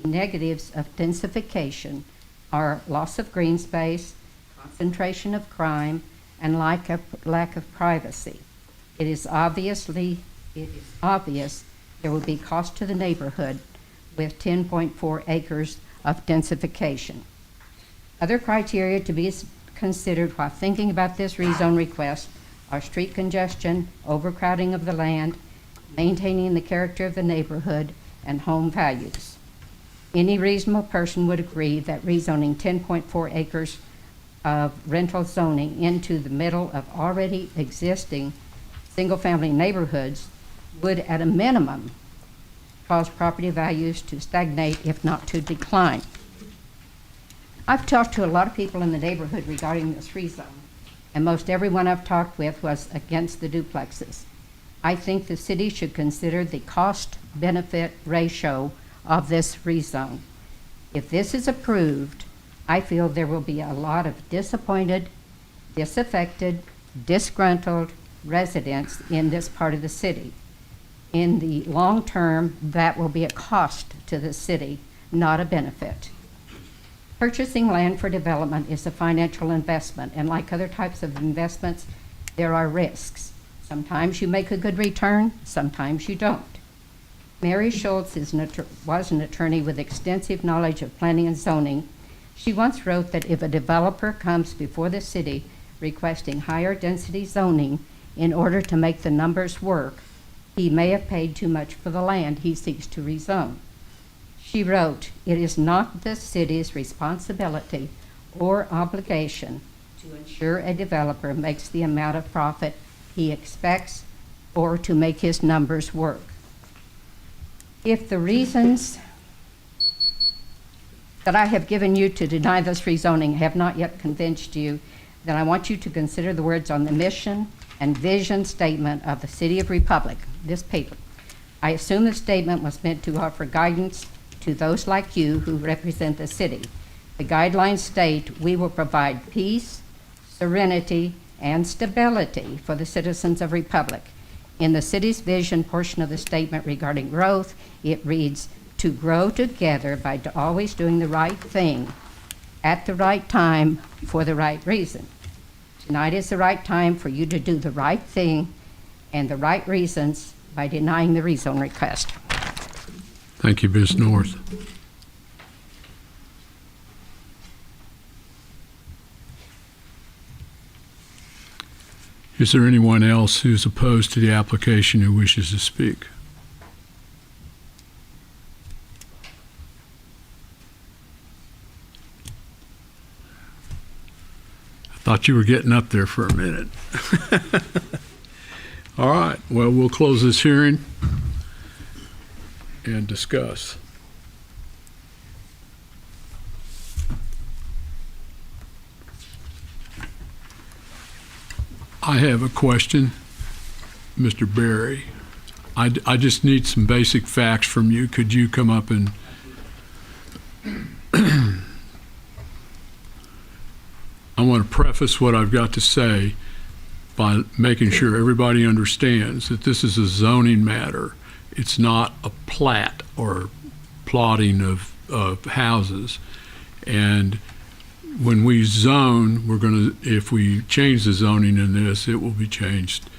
negatives of densification are loss of green space, concentration of crime, and lack of privacy. It is obvious there will be cost to the neighborhood with 10.4 acres of densification. Other criteria to be considered while thinking about this rezone request are street congestion, overcrowding of the land, maintaining the character of the neighborhood, and home values. Any reasonable person would agree that rezoning 10.4 acres of rental zoning into the middle of already existing single-family neighborhoods would, at a minimum, cause property values to stagnate, if not to decline. I've talked to a lot of people in the neighborhood regarding this rezone, and most everyone I've talked with was against the duplexes. I think the city should consider the cost-benefit ratio of this rezone. If this is approved, I feel there will be a lot of disappointed, disaffected, disgruntled residents in this part of the city. In the long term, that will be a cost to the city, not a benefit. Purchasing land for development is a financial investment, and like other types of investments, there are risks. Sometimes you make a good return, sometimes you don't. Mary Schultz was an attorney with extensive knowledge of planning and zoning. She once wrote that if a developer comes before the city requesting higher density zoning in order to make the numbers work, he may have paid too much for the land he seeks to rezone. She wrote, "It is not the city's responsibility or obligation to ensure a developer makes the amount of profit he expects or to make his numbers work. If the reasons that I have given you to deny this rezoning have not yet convinced you, then I want you to consider the words on the mission and vision statement of the City of Republic, this paper. I assume the statement was meant to offer guidance to those like you who represent the city. The guidelines state we will provide peace, serenity, and stability for the citizens of Republic. In the city's vision portion of the statement regarding growth, it reads, to grow together by always doing the right thing at the right time for the right reason. Tonight is the right time for you to do the right thing and the right reasons by denying the rezone request." Thank you, Ms. North. Is there anyone else who's opposed to the application who wishes to speak? I thought you were getting up there for a minute. All right, well, we'll close this hearing and discuss. I have a question, Mr. Berry. I just need some basic facts from you. Could you come up and I want to preface what I've got to say by making sure everybody understands that this is a zoning matter. It's not a plat or plotting of houses. And when we zone, we're going to, if we change the zoning in this, it will be changed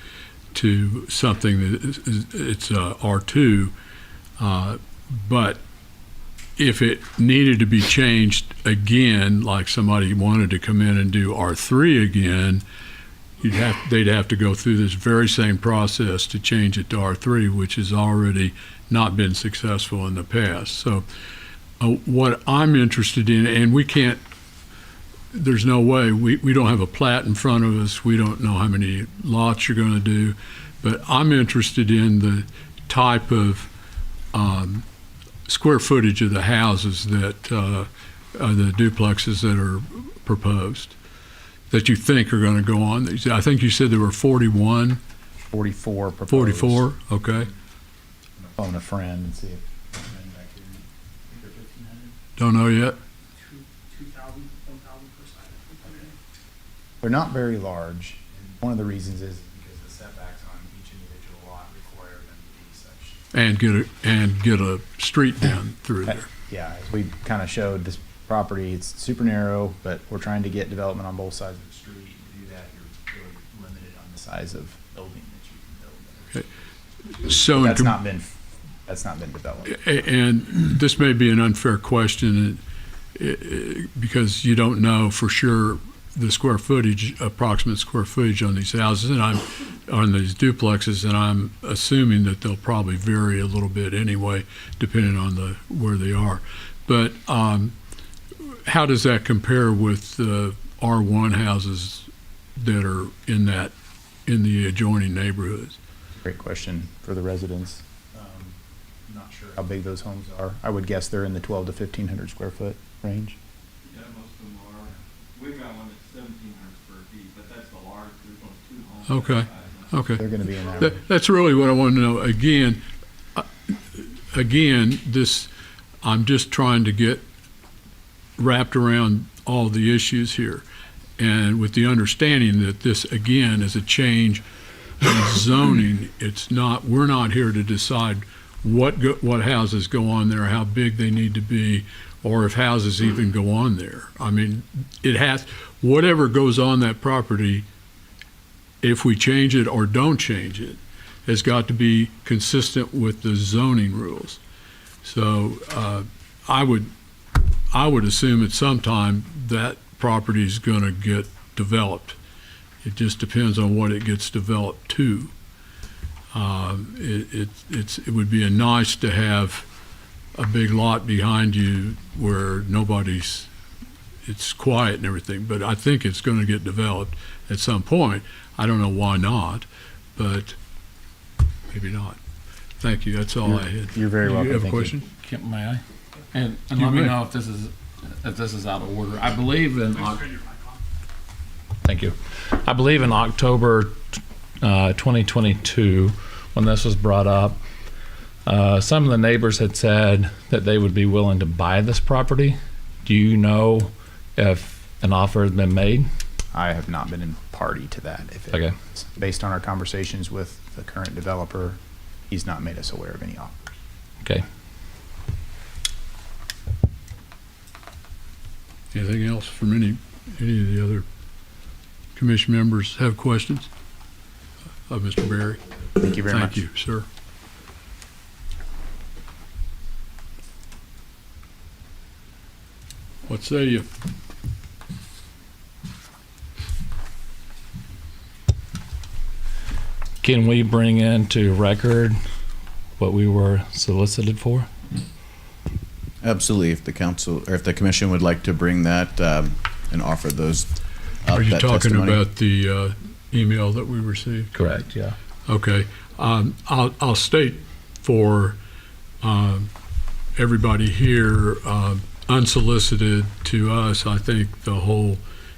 to something that it's R2. But if it needed to be changed again, like somebody wanted to come in and do R3 again, they'd have to go through this very same process to change it to R3, which has already not been successful in the past. So what I'm interested in, and we can't, there's no way, we don't have a plat in front of us, we don't know how many lots you're gonna do, but I'm interested in the type of square footage of the houses that, the duplexes that are proposed, that you think are gonna go on these. I think you said there were 41, 44 proposed. 44, okay. Phone a friend and see if. Don't know yet. They're not very large. And one of the reasons is because the setbacks on each individual lot require them to be such. And get a street down through there. Yeah, as we kind of showed this property, it's super narrow, but we're trying to get development on both sides of the street. To do that, you're really limited on the size of building that you can build there. So That's not been developed. And this may be an unfair question because you don't know for sure the square footage, approximate square footage on these houses and on these duplexes, and I'm assuming that they'll probably vary a little bit anyway, depending on where they are. But how does that compare with the R1 houses that are in the adjoining neighborhoods? Great question for the residents. Not sure how big those homes are. I would guess they're in the 12 to 1,500 square foot range. Yeah, most of them are. We've got one that's 1,700 square feet, but that's the large, there's only 2 homes. Okay, okay. They're going to be in that range. That's really what I want to know. Again, I'm just trying to get wrapped around all the issues here. And with the understanding that this, again, is a change in zoning, we're not here to decide what houses go on there, how big they need to be, or if houses even go on there. I mean, whatever goes on that property, if we change it or don't change it, has got to be consistent with the zoning rules. So I would assume at some time that property is going to get developed. It just depends on what it gets developed to. It would be nice to have a big lot behind you where it's quiet and everything, but I think it's going to get developed at some point. I don't know why not, but maybe not. Thank you. That's all I had. You're very welcome. You have a Thank you. question? May I? And You let me may. know if this is out of order. I believe in. Thank you. I believe in October 2022, when this was brought up, some of the neighbors had said that they would be willing to buy this property. Do you know if an offer has been made? I have not been in party to that. Okay. Based on our conversations with the current developer, he's not made us aware of any offers. Okay. Anything else from any of the other commission members have questions of Mr. Berry? Thank you very much. Thank you, sir. What say you? Can we bring into record what we were solicited for? Absolutely. If the council or if the commission would like to bring that and offer those Are you that talking testimony. about the email that we received? Correct, yeah. Okay. I'll state for everybody here, unsolicited to us, I think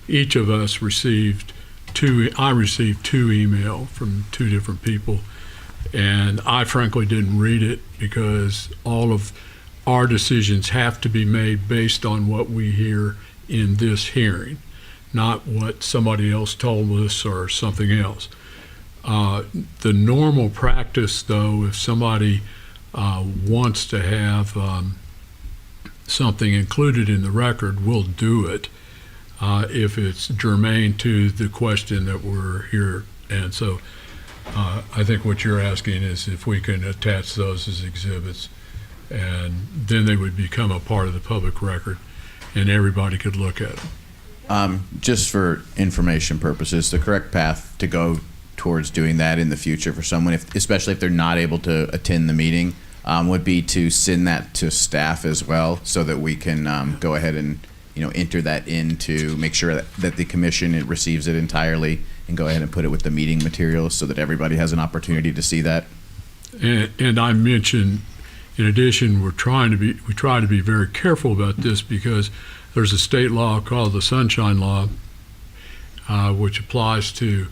each of us received I received 2 email from 2 different people, and I frankly didn't read it because all of our decisions have to be made based on what we hear in this hearing, not what somebody else told us or something else. The normal practice, though, if somebody wants to have something included in the record, we'll do it if it's germane to the question that we're here. And so I think what you're asking is if we can attach those as exhibits, and then they would become a part of the public record and everybody could look at them. Just for information purposes, the correct path to go towards doing that in the future for someone, especially if they're not able to attend the meeting, would be to send that to staff as well so that we can go ahead and enter that in to make sure that the commission receives it entirely and go ahead and put it with the meeting materials so that everybody has an opportunity to see that. And I mentioned, in addition, we try to be very careful about this because there's a state law called the Sunshine Law, which applies to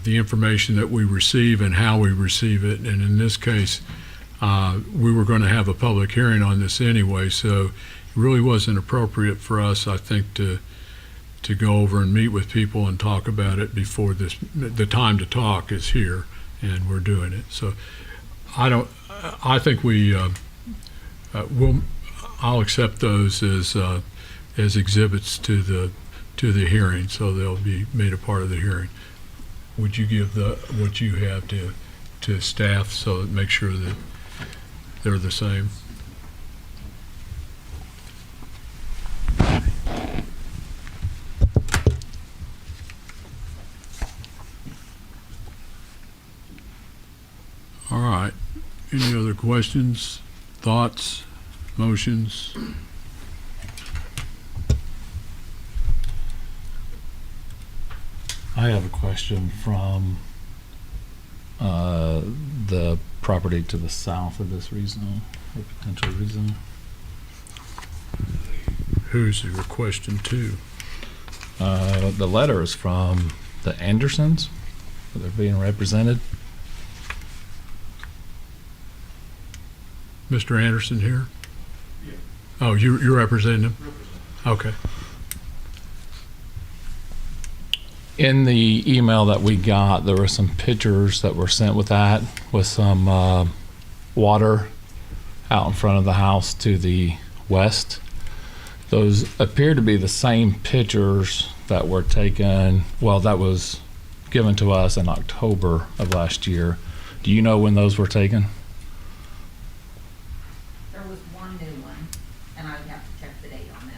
the information that we receive and how we receive it. And in this case, we were going to have a public hearing on this anyway, so it really wasn't appropriate for us, I think, to go over and meet with people and talk about it before the time to talk is here, and we're doing it. So I think I'll accept those as exhibits to the hearing, so they'll be made a part of the hearing. Would you give what you have to staff so that make sure that they're the same? All right. Any other questions, thoughts, motions? I have a question from the property to the south of this rezone, or potential rezone. Who's your question to? The letter is from the Andersons. They're being represented. Mr. Anderson here? Yeah. Oh, you're representing him? Okay. In the email that we got, there were some pictures that were sent with that, with some water out in front of the house to the west. Those appear to be the same pictures that were taken, well, that was given to us in October of last year. Do you know when those were taken? There was one new one, and I would have to check the date on that.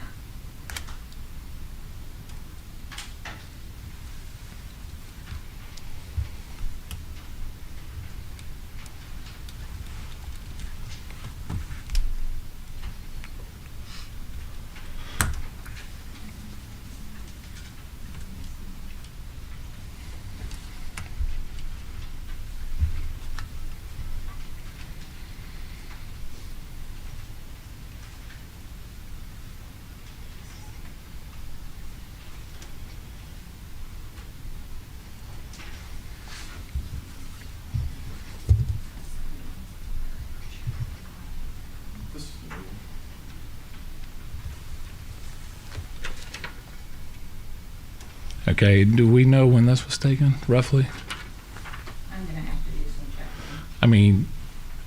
Okay, do we know when this was taken, roughly? I'm gonna have to do some checking. I mean,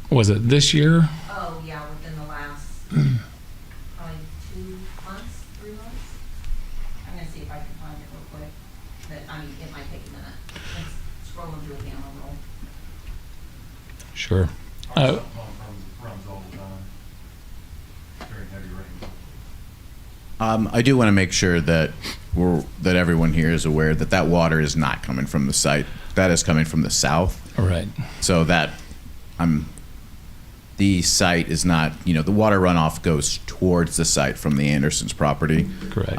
was it this year? Oh, yeah, within the last, probably 2 months, 3 months. I'm gonna see if I can find it real quick, but, I mean, it might take a minute. It's scrolling through a camera roll. Sure. Runs all the time during heavy rain. I do want to make sure that that everyone here is aware that that water is not coming from the site. That is coming from the south. All right. So that the site is not, the water runoff goes towards the site from the Andersons property. Correct.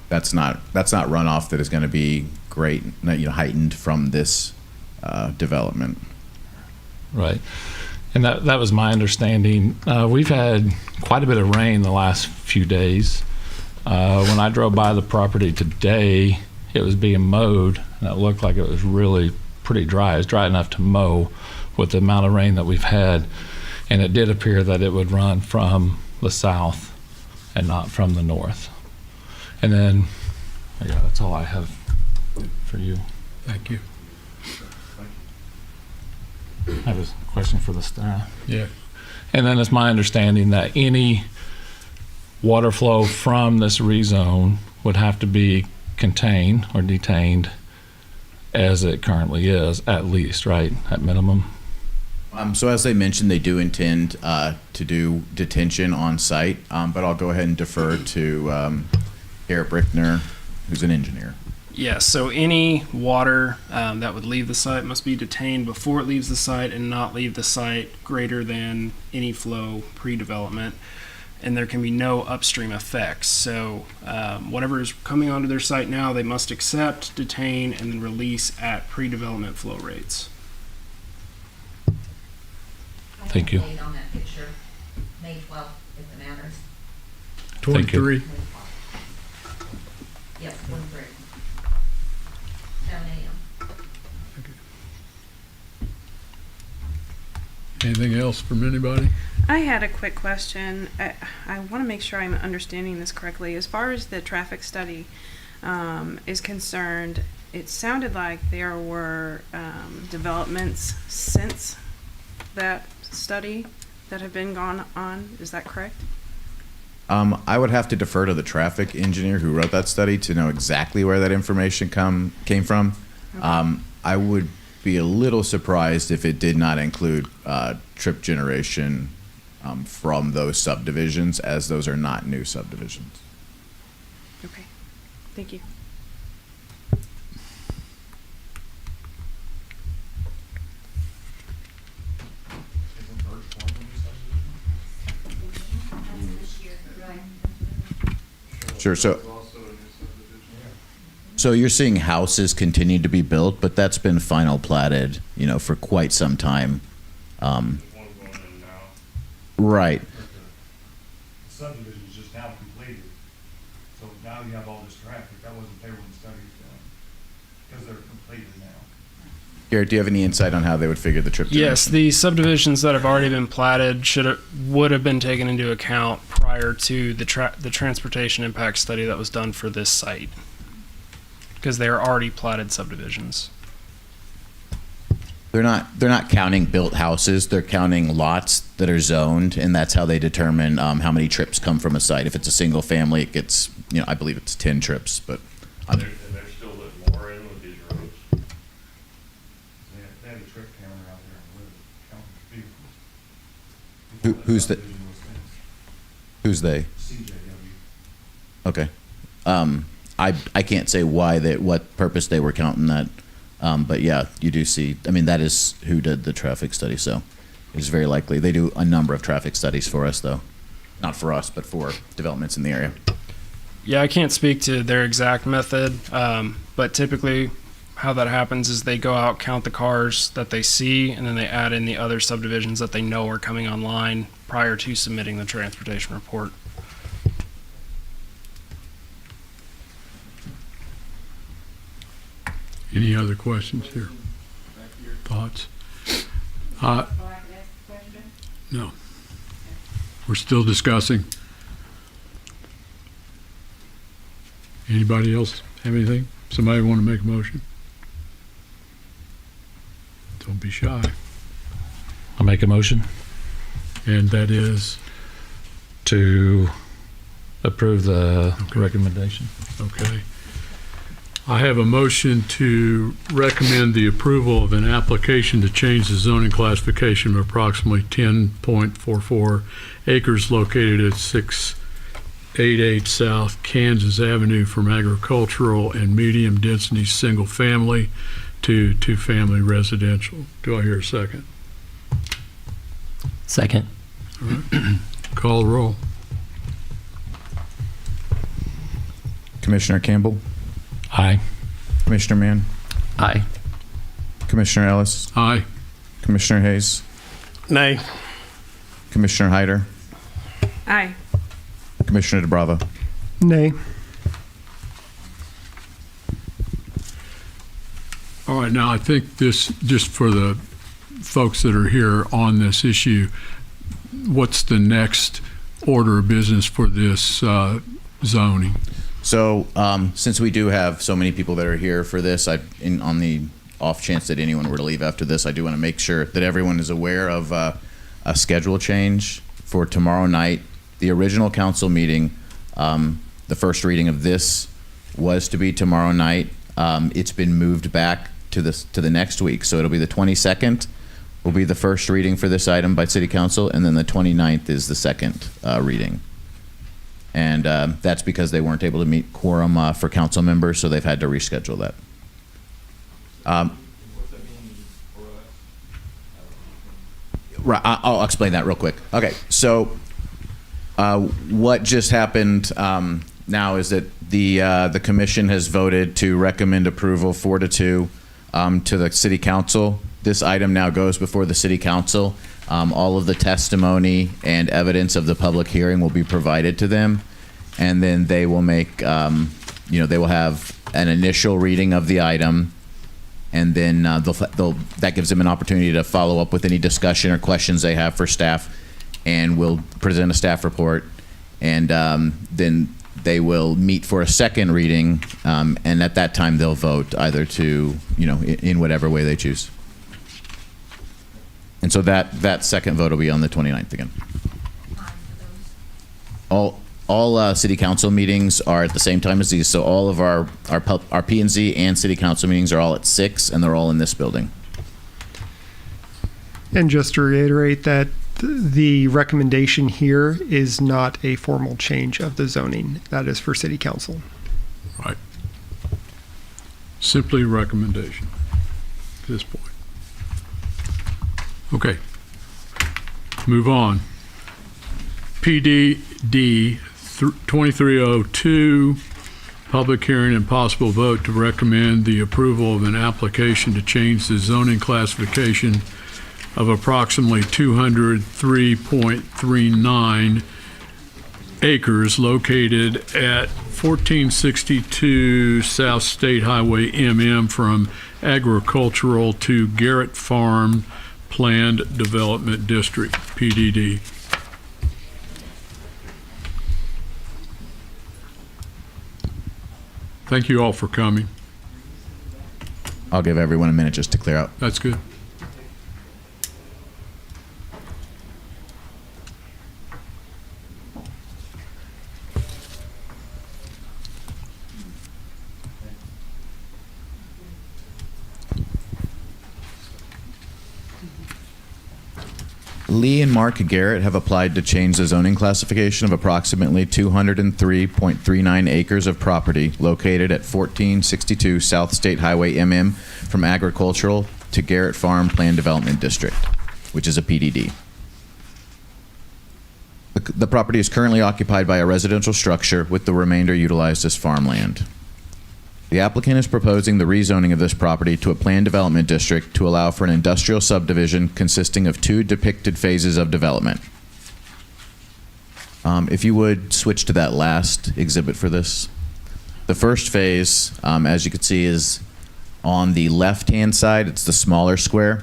That's not runoff that is going to be great, heightened from this development. Right. And that was my understanding. We've had quite a bit of rain the last few days. When I drove by the property today, it was being mowed, and it looked like it was really pretty dry. It was dry enough to mow with the amount of rain that we've had. And it did appear that it would run from the south and not from the north. And then, yeah, that's all I have for you. Thank you. I have a question for the staff. Yeah. And then it's my understanding that any water flow from this rezone would have to be contained or detained as it currently is, at least, right? At minimum? So as they mentioned, they do intend to do detention on site, but I'll go ahead and defer to Garrett Brickner, who's an engineer. Yes, so any water that would leave the site must be detained before it leaves the site and not leave the site greater than any flow pre-development. and there can be no upstream effects. So whatever is coming onto their site now, they must accept, detain, and then release at pre-development flow rates. Thank you. On that picture, May 12th, if it matters. 23. Yes, 23. 7 a.m. Anything else from anybody? I had a quick question. I want to make sure I'm understanding this correctly. As far as the traffic study is concerned, it sounded like there were developments since that study that have been gone on. Is that correct? I would have to defer to the traffic engineer who wrote that study to know exactly where that information came from. Okay. I would be a little surprised if it did not include trip generation from those subdivisions, as those are not new subdivisions. Okay. Thank you. Sure. So you're seeing houses continue to be built, but that's been final platted, for quite some time. Right. The subdivision is just now completed, so now you have all this traffic. That wasn't there when the study was done, because they're completed now. Garrett, do you have any insight on how they would figure the trip? Yes, the subdivisions that have already been platted would have been taken into account prior to the transportation impact study that was done for this site, because they are already platted subdivisions. They're not counting built houses. They're counting lots that are zoned, and that's how they determine how many trips come from a site. If it's a single family, it gets, I believe it's 10 trips, but. And they're still letting more in with these roads. They had a trip counter out there with counting vehicles. Who's the? Who's they? CJW. Okay. I can't say what purpose they were counting that. But yeah, you do see, that is who did the traffic study, so it's very likely. They do a number of traffic studies for us, though. Not for us, but for developments in the area. Yeah, I can't speak to their exact method, but typically how that happens is they go out, count the cars that they see, and then they add in the other subdivisions that they know are coming online prior to submitting the transportation report. Any other questions here? Thoughts? No. We're still discussing. Anybody else have anything? Somebody want to make a motion? Don't be shy. I'll make a motion And that is, to approve the recommendation. okay. I have a motion to recommend the approval of an application to change the zoning classification of approximately 10.44 acres located at 688 South Kansas Avenue from agricultural and medium-density single-family to two-family residential. Do I hear a second? Second. All right. Call the roll. Commissioner Campbell? Aye. Commissioner Mann? Aye. Commissioner Ellis? Aye. Commissioner Hayes? Nay. Commissioner Hyder? Aye. Commissioner DeBravo? Nay. All right, now I think this, just for the folks that are here on this issue, what's the next order of business for this zoning? So, since we do have so many people that are here for this, on the off chance that anyone were to leave after this, I do want to make sure that everyone is aware of a schedule change for tomorrow night. The original council meeting, the first reading of this was to be tomorrow night. It's been moved back to the next week, so it'll be the 22nd will be the first reading for this item by City Council, and then the 29th is the second reading. And that's because they weren't able to meet quorum for council members, so they've had to reschedule that. Right, I'll explain that real quick. Okay, so What just happened now is that the commission has voted to recommend approval 4-2 to the city council. This item now goes before the city council. All of the testimony and evidence of the public hearing will be provided to them, and then they will make, they will have an initial reading of the item, and then that gives them an opportunity to follow up with any discussion or questions they have for staff, and we'll present a staff report, and then they will meet for a second reading, and at that time they'll vote either to, in whatever way they choose. And so that second vote will be on the 29th again. All city council meetings are at the same time as these, so all of our P&Z and city council meetings are all at 6, and they're all in this building. And just to reiterate that the recommendation here is not a formal change of the zoning. That is for city council. Right. Simply a recommendation at this point. Okay. Move on. PDD 2302, public hearing and possible vote to recommend the approval of an application to change the zoning classification of approximately 203.39 acres located at 1462 South State Highway MM from agricultural to Garrett Farm Planned Development District, PDD. Thank you all for coming. I'll give everyone a minute just to clear out. That's good. Lee and Mark Garrett have applied to change the zoning classification of approximately 203.39 acres of property located at 1462 South State Highway MM from agricultural to Garrett Farm Planned Development District, which is a PDD. The property is currently occupied by a residential structure with the remainder utilized as farmland. The applicant is proposing the rezoning of this property to a planned development district to allow for an industrial subdivision consisting of 2 depicted phases of development. If you would switch to that last exhibit for this. The first phase, as you can see, is on the left-hand side. It's the smaller square.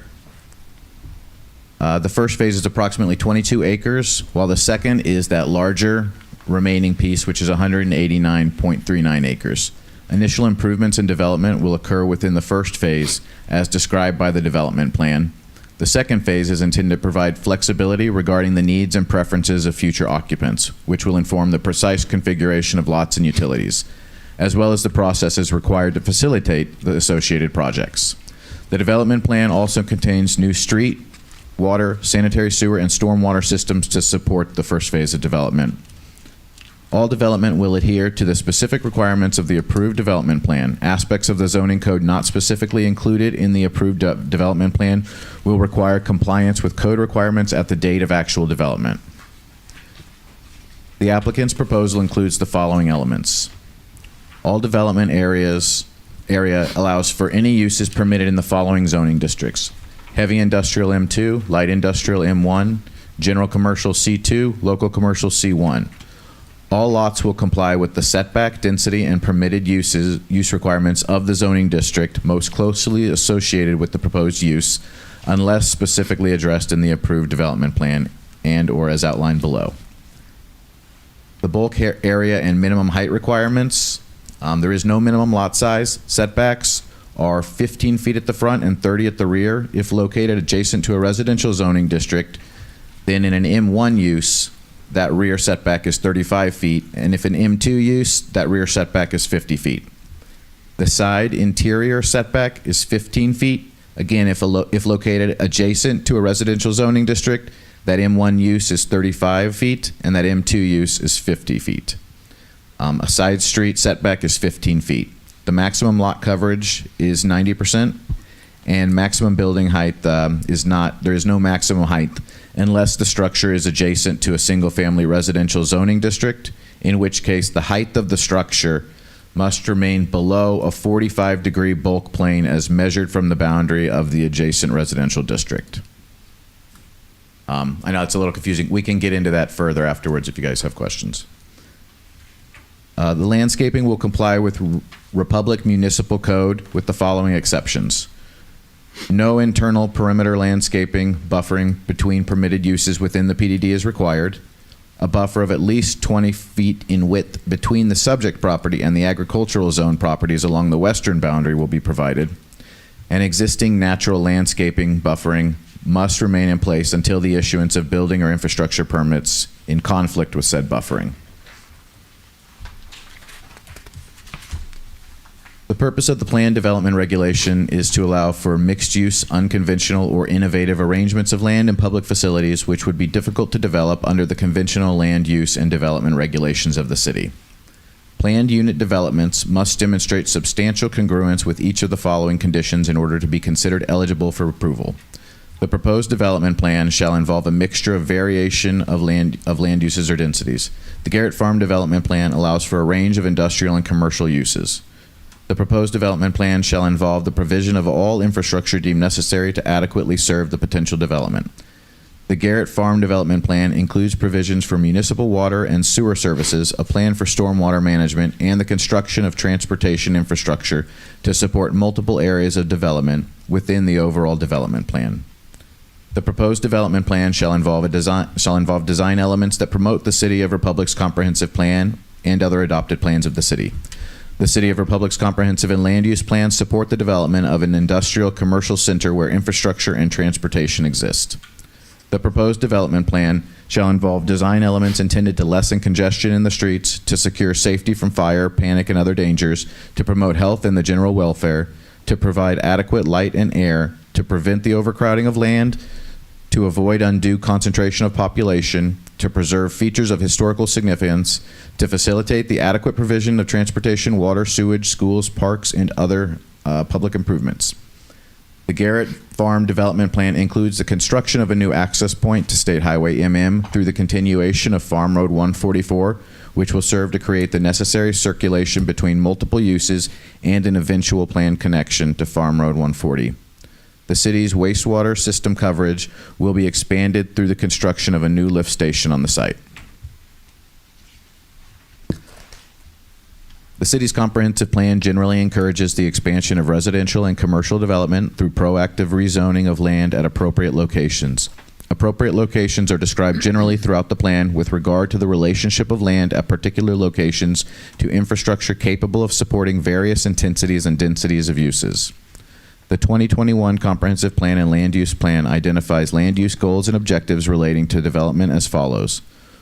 The first phase is approximately 22 acres, while the second is that larger remaining piece, which is 189.39 acres. Initial improvements and development will occur within the first phase as described by the development plan. The second phase is intended to provide flexibility regarding the needs and preferences of future occupants, which will inform the precise configuration of lots and utilities, as well as the processes required to facilitate the associated projects. The development plan also contains new street, water, sanitary sewer, and stormwater systems to support the first phase of development. All development will adhere to the specific requirements of the approved development plan. Aspects of the zoning code not specifically included in the approved development plan will require compliance with code requirements at the date of actual development. The applicant's proposal includes the following elements. All development area allows for any uses permitted in the following zoning districts: heavy industrial M2, light industrial M1, general commercial C2, local commercial C1. All lots will comply with the setback, density, and permitted use requirements of the zoning district most closely associated with the proposed use, unless specifically addressed in the approved development plan and or as outlined below. The bulk area and minimum height requirements. There is no minimum lot size. Setbacks are 15 feet at the front and 30 at the rear if located adjacent to a residential zoning district. Then in an M1 use, that rear setback is 35 feet, and if an M2 use, that rear setback is 50 feet. The side interior setback is 15 feet. Again, if located adjacent to a residential zoning district, that M1 use is 35 feet, and that M2 use is 50 feet. A side street setback is 15 feet. The maximum lot coverage is 90%, and maximum building height there is no maximum height unless the structure is adjacent to a single-family residential zoning district, in which case the height of the structure must remain below a 45-degree bulk plane as measured from the boundary of the adjacent residential district. I know it's a little confusing. We can get into that further afterwards if you guys have questions. The landscaping will comply with Republic Municipal Code with the following exceptions. No internal perimeter landscaping buffering between permitted uses within the PDD is required. A buffer of at least 20 feet in width between the subject property and the agricultural zone properties along the western boundary will be provided. And existing natural landscaping buffering must remain in place until the issuance of building or infrastructure permits in conflict with said buffering. The purpose of the planned development regulation is to allow for mixed-use, unconventional, or innovative arrangements of land and public facilities which would be difficult to develop under the conventional land use and development regulations of the city. Planned unit developments must demonstrate substantial congruence with each of the following conditions in order to be considered eligible for approval. The proposed development plan shall involve a mixture of variation of land uses or densities. The Garrett Farm Development Plan allows for a range of industrial and commercial uses. The proposed development plan shall involve the provision of all infrastructure deemed necessary to adequately serve the potential development. The Garrett Farm Development Plan includes provisions for municipal water and sewer services, a plan for stormwater management, and the construction of transportation infrastructure to support multiple areas of development within the overall development plan. The proposed development plan shall involve design elements that promote the City of Republic's comprehensive plan and other adopted plans of the city. The City of Republic's comprehensive and land use plans support the development of an industrial commercial center where infrastructure and transportation exist. The proposed development plan shall involve design elements intended to lessen congestion in the streets, to secure safety from fire, panic, and other dangers, to promote health and the general welfare, to provide adequate light and air, to prevent the overcrowding of land, to avoid undue concentration of population, to preserve features of historical significance, to facilitate the adequate provision of transportation, water, sewage, schools, parks, and other public improvements. The Garrett Farm Development Plan includes the construction of a new access point to State Highway MM through the continuation of Farm Road 144, which will serve to create the necessary circulation between multiple uses and an eventual planned connection to Farm Road 140. The city's wastewater system coverage will be expanded through the construction of a new lift station on the site. The city's comprehensive plan generally encourages the expansion of residential and commercial development through proactive rezoning of land at appropriate locations. Appropriate locations are described generally throughout the plan with regard to the relationship of land at particular locations to infrastructure capable of supporting various intensities and densities of uses. The 2021 Comprehensive Plan and Land Use Plan identifies land use goals and objectives relating to development as follows.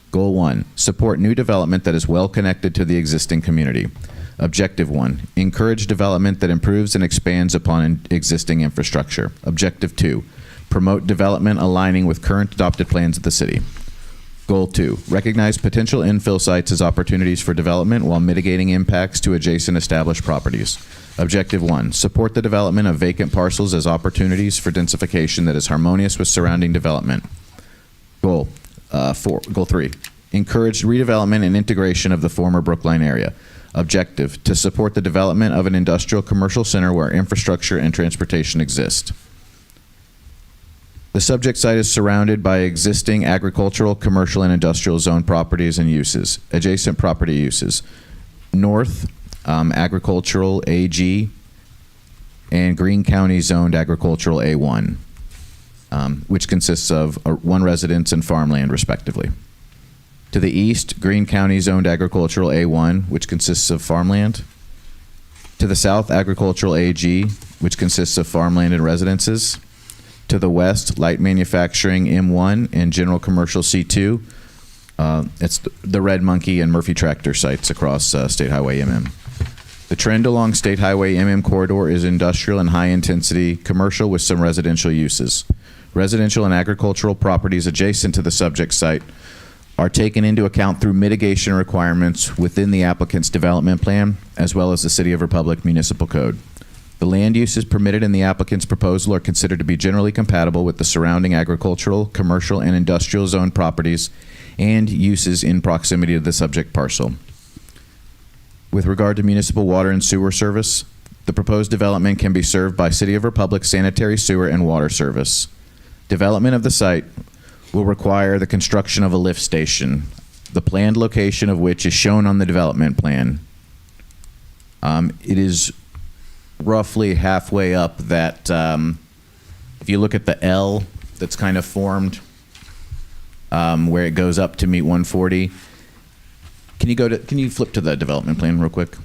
Goal 1, support new development that is well connected to the existing community. Objective 1, encourage development that improves and expands upon existing infrastructure. Objective 2, promote development aligning with current adopted plans of the city. Goal 2, recognize potential infill sites as opportunities for development while mitigating impacts to adjacent established properties. Objective 1, support the development of vacant parcels as opportunities for densification that is harmonious with surrounding development. Goal 3, encourage redevelopment and integration of the former Brookline area. Objective, to support the development of an industrial commercial center where infrastructure and transportation exist. The subject site is surrounded by existing agricultural, commercial, and industrial zone properties and uses. Adjacent property uses. North, agricultural AG, and Greene County zoned agricultural A1, which consists of one residence and farmland, respectively. To the east, Greene County zoned agricultural A1, which consists of farmland. To the south, agricultural AG, which consists of farmland and residences. To the west, light manufacturing M1 and general commercial C2. It's the Red Monkey and Murphy Tractor sites across State Highway MM. The trend along State Highway MM corridor is industrial and high-intensity commercial with some residential uses. Residential and agricultural properties adjacent to the subject site are taken into account through mitigation requirements within the applicant's development plan, as well as the City of Republic Municipal Code. The land uses permitted in the applicant's proposal are considered to be generally compatible with the surrounding agricultural, commercial, and industrial zone properties and uses in proximity to the subject parcel. With regard to municipal water and sewer service, the proposed development can be served by City of Republic sanitary sewer and water service. Development of the site will require the construction of a lift station, the planned location of which is shown on the development plan. It is roughly halfway up that, if you look at the L that's kind of formed, where it goes up to meet 140. Can you flip to the development plan real quick?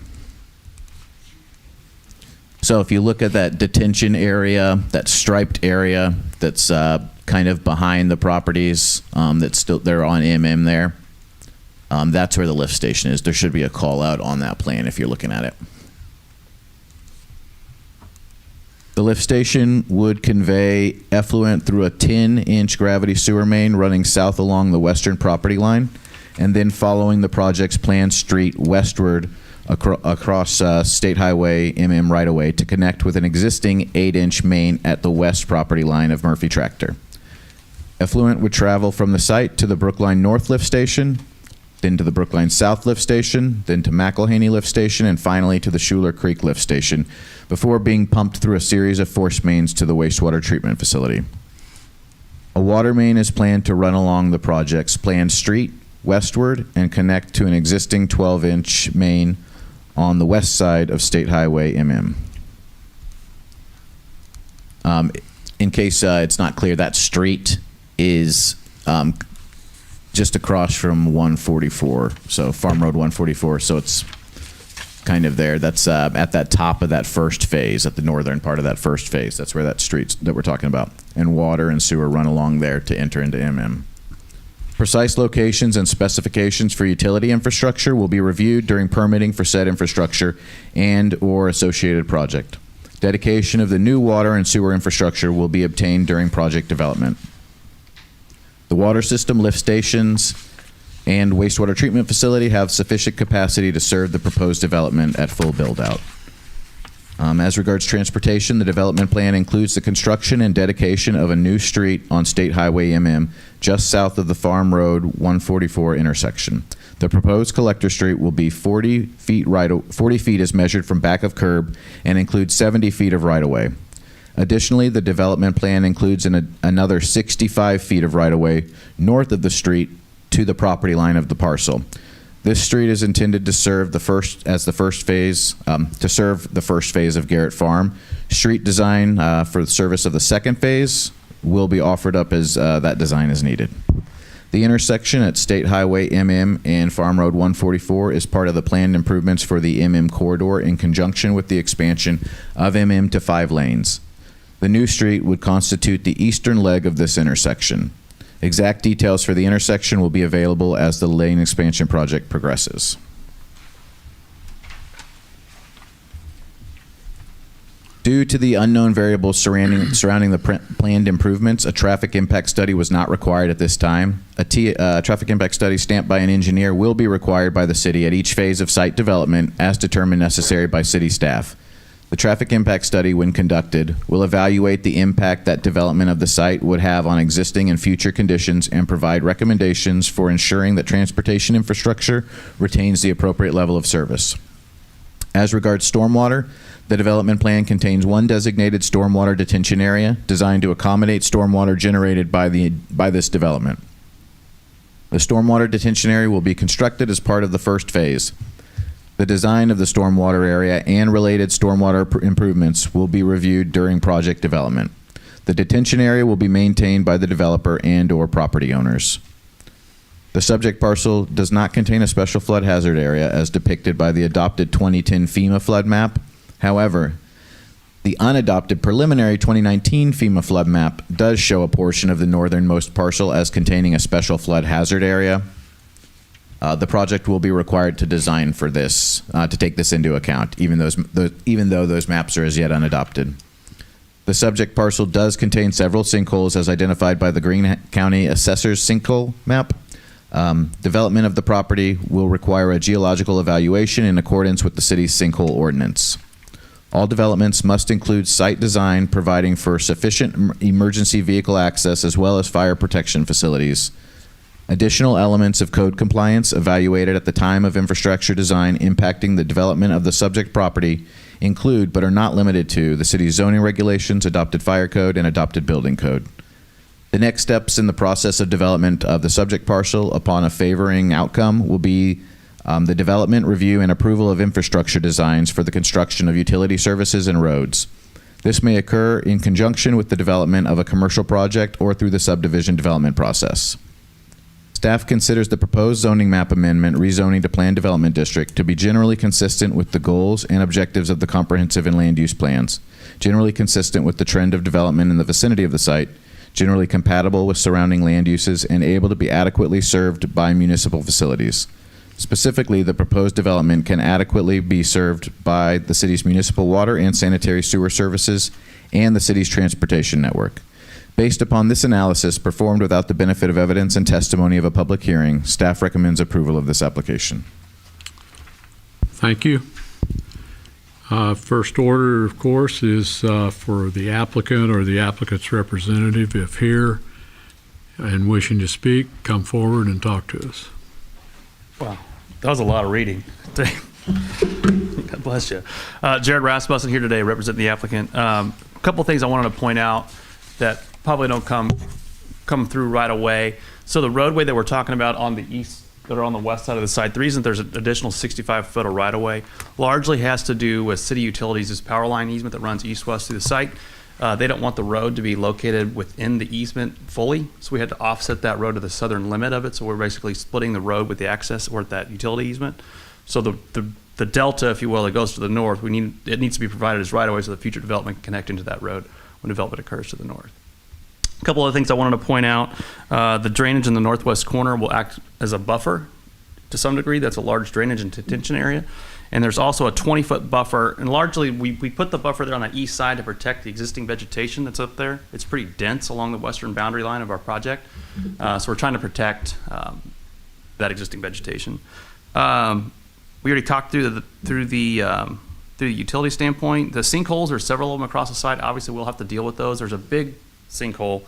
So if you look at that detention area, that striped area that's kind of behind the properties, that's still, they're on MM there. That's where the lift station is. There should be a call out on that plan if you're looking at it. The lift station would convey effluent through a 10-inch gravity sewer main running south along the western property line, and then following the project's planned street westward across State Highway MM right-of-way to connect with an existing 8-inch main at the west property line of Murphy Tractor. Effluent would travel from the site to the Brookline North Lift Station, then to the Brookline South Lift Station, then to McElhaney Lift Station, and finally to the Schuler Creek Lift Station, before being pumped through a series of force mains to the wastewater treatment facility. A water main is planned to run along the project's planned street westward and connect to an existing 12-inch main on the west side of State Highway MM. In case it's not clear, that street is just across from 144, so Farm Road 144, so it's kind of there. That's at that top of that first phase, at the northern part of that first phase. That's where that street that we're talking about. And water and sewer run along there to enter into MM. Precise locations and specifications for utility infrastructure will be reviewed during permitting for said infrastructure and/or associated project. Dedication of the new water and sewer infrastructure will be obtained during project development. The water system, lift stations, and wastewater treatment facility have sufficient capacity to serve the proposed development at full build-out. As regards transportation, the development plan includes the construction and dedication of a new street on State Highway MM just south of the Farm Road 144 intersection. The proposed collector street will be 40 feet as measured from back of curb and includes 70 feet of right-of-way. Additionally, the development plan includes another 65 feet of right-of-way north of the street to the property line of the parcel. This street is intended to serve the first phase of Garrett Farm. Street design for the service of the second phase will be offered up as that design is needed. The intersection at State Highway MM and Farm Road 144 is part of the planned improvements for the MM corridor in conjunction with the expansion of MM to 5 lanes. The new street would constitute the eastern leg of this intersection. Exact details for the intersection will be available as the lane expansion project progresses. Due to the unknown variables surrounding the planned improvements, a traffic impact study was not required at this time. A traffic impact study stamped by an engineer will be required by the city at each phase of site development as determined necessary by city staff. The traffic impact study, when conducted, will evaluate the impact that development of the site would have on existing and future conditions and provide recommendations for ensuring that transportation infrastructure retains the appropriate level of service. As regards stormwater, the development plan contains one designated stormwater detention area designed to accommodate stormwater generated by this development. The stormwater detention area will be constructed as part of the first phase. The design of the stormwater area and related stormwater improvements will be reviewed during project development. The detention area will be maintained by the developer and/or property owners. The subject parcel does not contain a special flood hazard area as depicted by the adopted 2010 FEMA flood map. However, the unadopted preliminary 2019 FEMA flood map does show a portion of the northernmost parcel as containing a special flood hazard area. The project will be required to design for this, to take this into account, even though those maps are as yet unadopted. The subject parcel does contain several sinkholes as identified by the Greene County Assessor's sinkhole map. Development of the property will require a geological evaluation in accordance with the city's sinkhole ordinance. All developments must include site design providing for sufficient emergency vehicle access as well as fire protection facilities. Additional elements of code compliance evaluated at the time of infrastructure design impacting the development of the subject property include, but are not limited to, the city's zoning regulations, adopted fire code, and adopted building code. The next steps in the process of development of the subject parcel upon a favoring outcome will be the development, review, and approval of infrastructure designs for the construction of utility services and roads. This may occur in conjunction with the development of a commercial project or through the subdivision development process. Staff considers the proposed zoning map amendment rezoning to planned development district to be generally consistent with the goals and objectives of the comprehensive and land use plans, generally consistent with the trend of development in the vicinity of the site, generally compatible with surrounding land uses, and able to be adequately served by municipal facilities. Specifically, the proposed development can adequately be served by the city's municipal water and sanitary sewer services and the city's transportation network. Based upon this analysis performed without the benefit of evidence and testimony of a public hearing, staff recommends approval of this application. Thank you. First order, of course, is for the applicant or the applicant's representative, if here and wishing to speak, come forward and talk to us. Wow, that was a lot of reading. God bless you. Jared Rasmussen here today, representing the applicant. A couple of things I wanted to point out that probably don't come through right away. So the roadway that we're talking about on the east, that are on the west side of the site, the reason there's an additional 65-foot of right-of-way largely has to do with city utilities' power line easement that runs east-west through the site. They don't want the road to be located within the easement fully, so we had to offset that road to the southern limit of it. So we're basically splitting the road with the access or that utility easement. So the delta, if you will, that goes to the north, it needs to be provided as right-of-way so the future development can connect into that road when development occurs to the north. A couple other things I wanted to point out. The drainage in the northwest corner will act as a buffer to some degree. That's a large drainage and detention area. And there's also a 20-foot buffer. And largely, we put the buffer there on the east side to protect the existing vegetation that's up there. It's pretty dense along the western boundary line of our project. So we're trying to protect that existing vegetation. We already talked through the utility standpoint. The sinkholes, there's several of them across the site. Obviously, we'll have to deal with those. There's a big sinkhole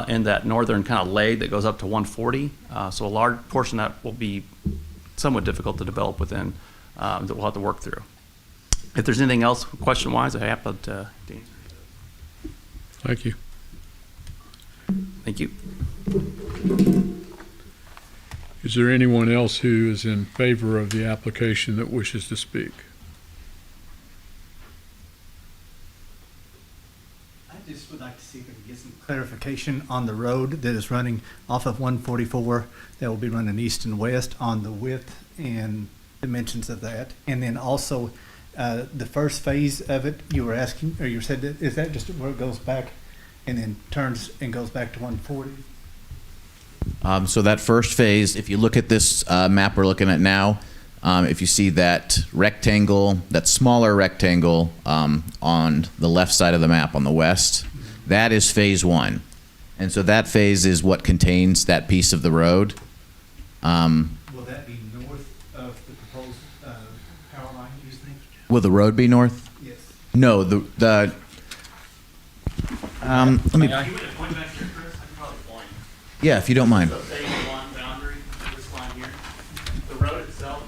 in that northern kind of leg that goes up to 140. So a large portion of that will be somewhat difficult to develop within that we'll have to work through. If there's anything else question-wise, I'm happy to answer. Thank you. Thank you. Is there anyone else who is in favor of the application that wishes to speak? I just would like to see if we can get some clarification on the road that is running off of 144 that will be running east and west on the width and dimensions of that. And then also the first phase of it, you were asking, or you said, that, is that just where it goes back and then turns and goes back to 140? So that first phase, if you look at this map we're looking at now, if you see that rectangle, that smaller rectangle on the left side of the map on the west, that is phase one. And so that phase is what contains that piece of the road. Will that be north of the proposed power line, do you think? Will the road be north? Yes. No, let me, yeah, if you don't mind. So phase one boundary, this line here. The road itself,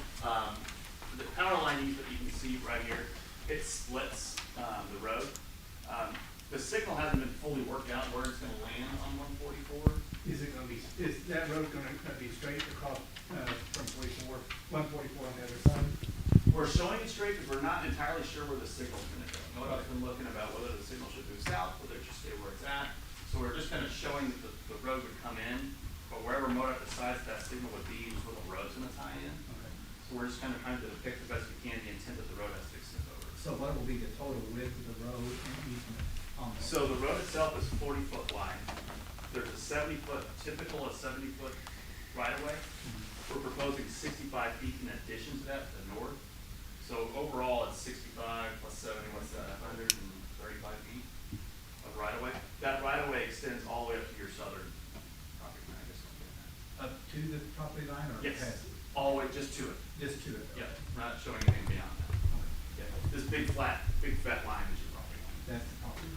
the power line that you can see right here, it splits the road. The signal hasn't been fully worked out where it's going to land on 144. Is it going to be, is that road going to be straight across from 144 on the other side? We're showing it straight because we're not entirely sure where the signal's going to go. Nobody's been looking about whether the signal should move south, whether it should stay where it's at. So we're just kind of showing that the road would come in, but wherever MoDOT decides that signal would be is where the road's going to tie in. Okay. So we're just kind of trying to depict the best we can the intent that the road has to extend over. So what will be the total width of the road and easement on the? So the road itself is 40-foot wide. There's a 70-foot, typical of 70-foot right-of-way. We're proposing 65 feet in addition to that to the north. So overall, it's 65 plus 70, what's that, 135 feet of right-of-way. That right-of-way extends all the way up to your southern property line, I guess. Up to the property line or Yes, past it? all the way just to it. Just to it? Yeah, we're not showing anything beyond that. This big fat line is your property line. That's the property.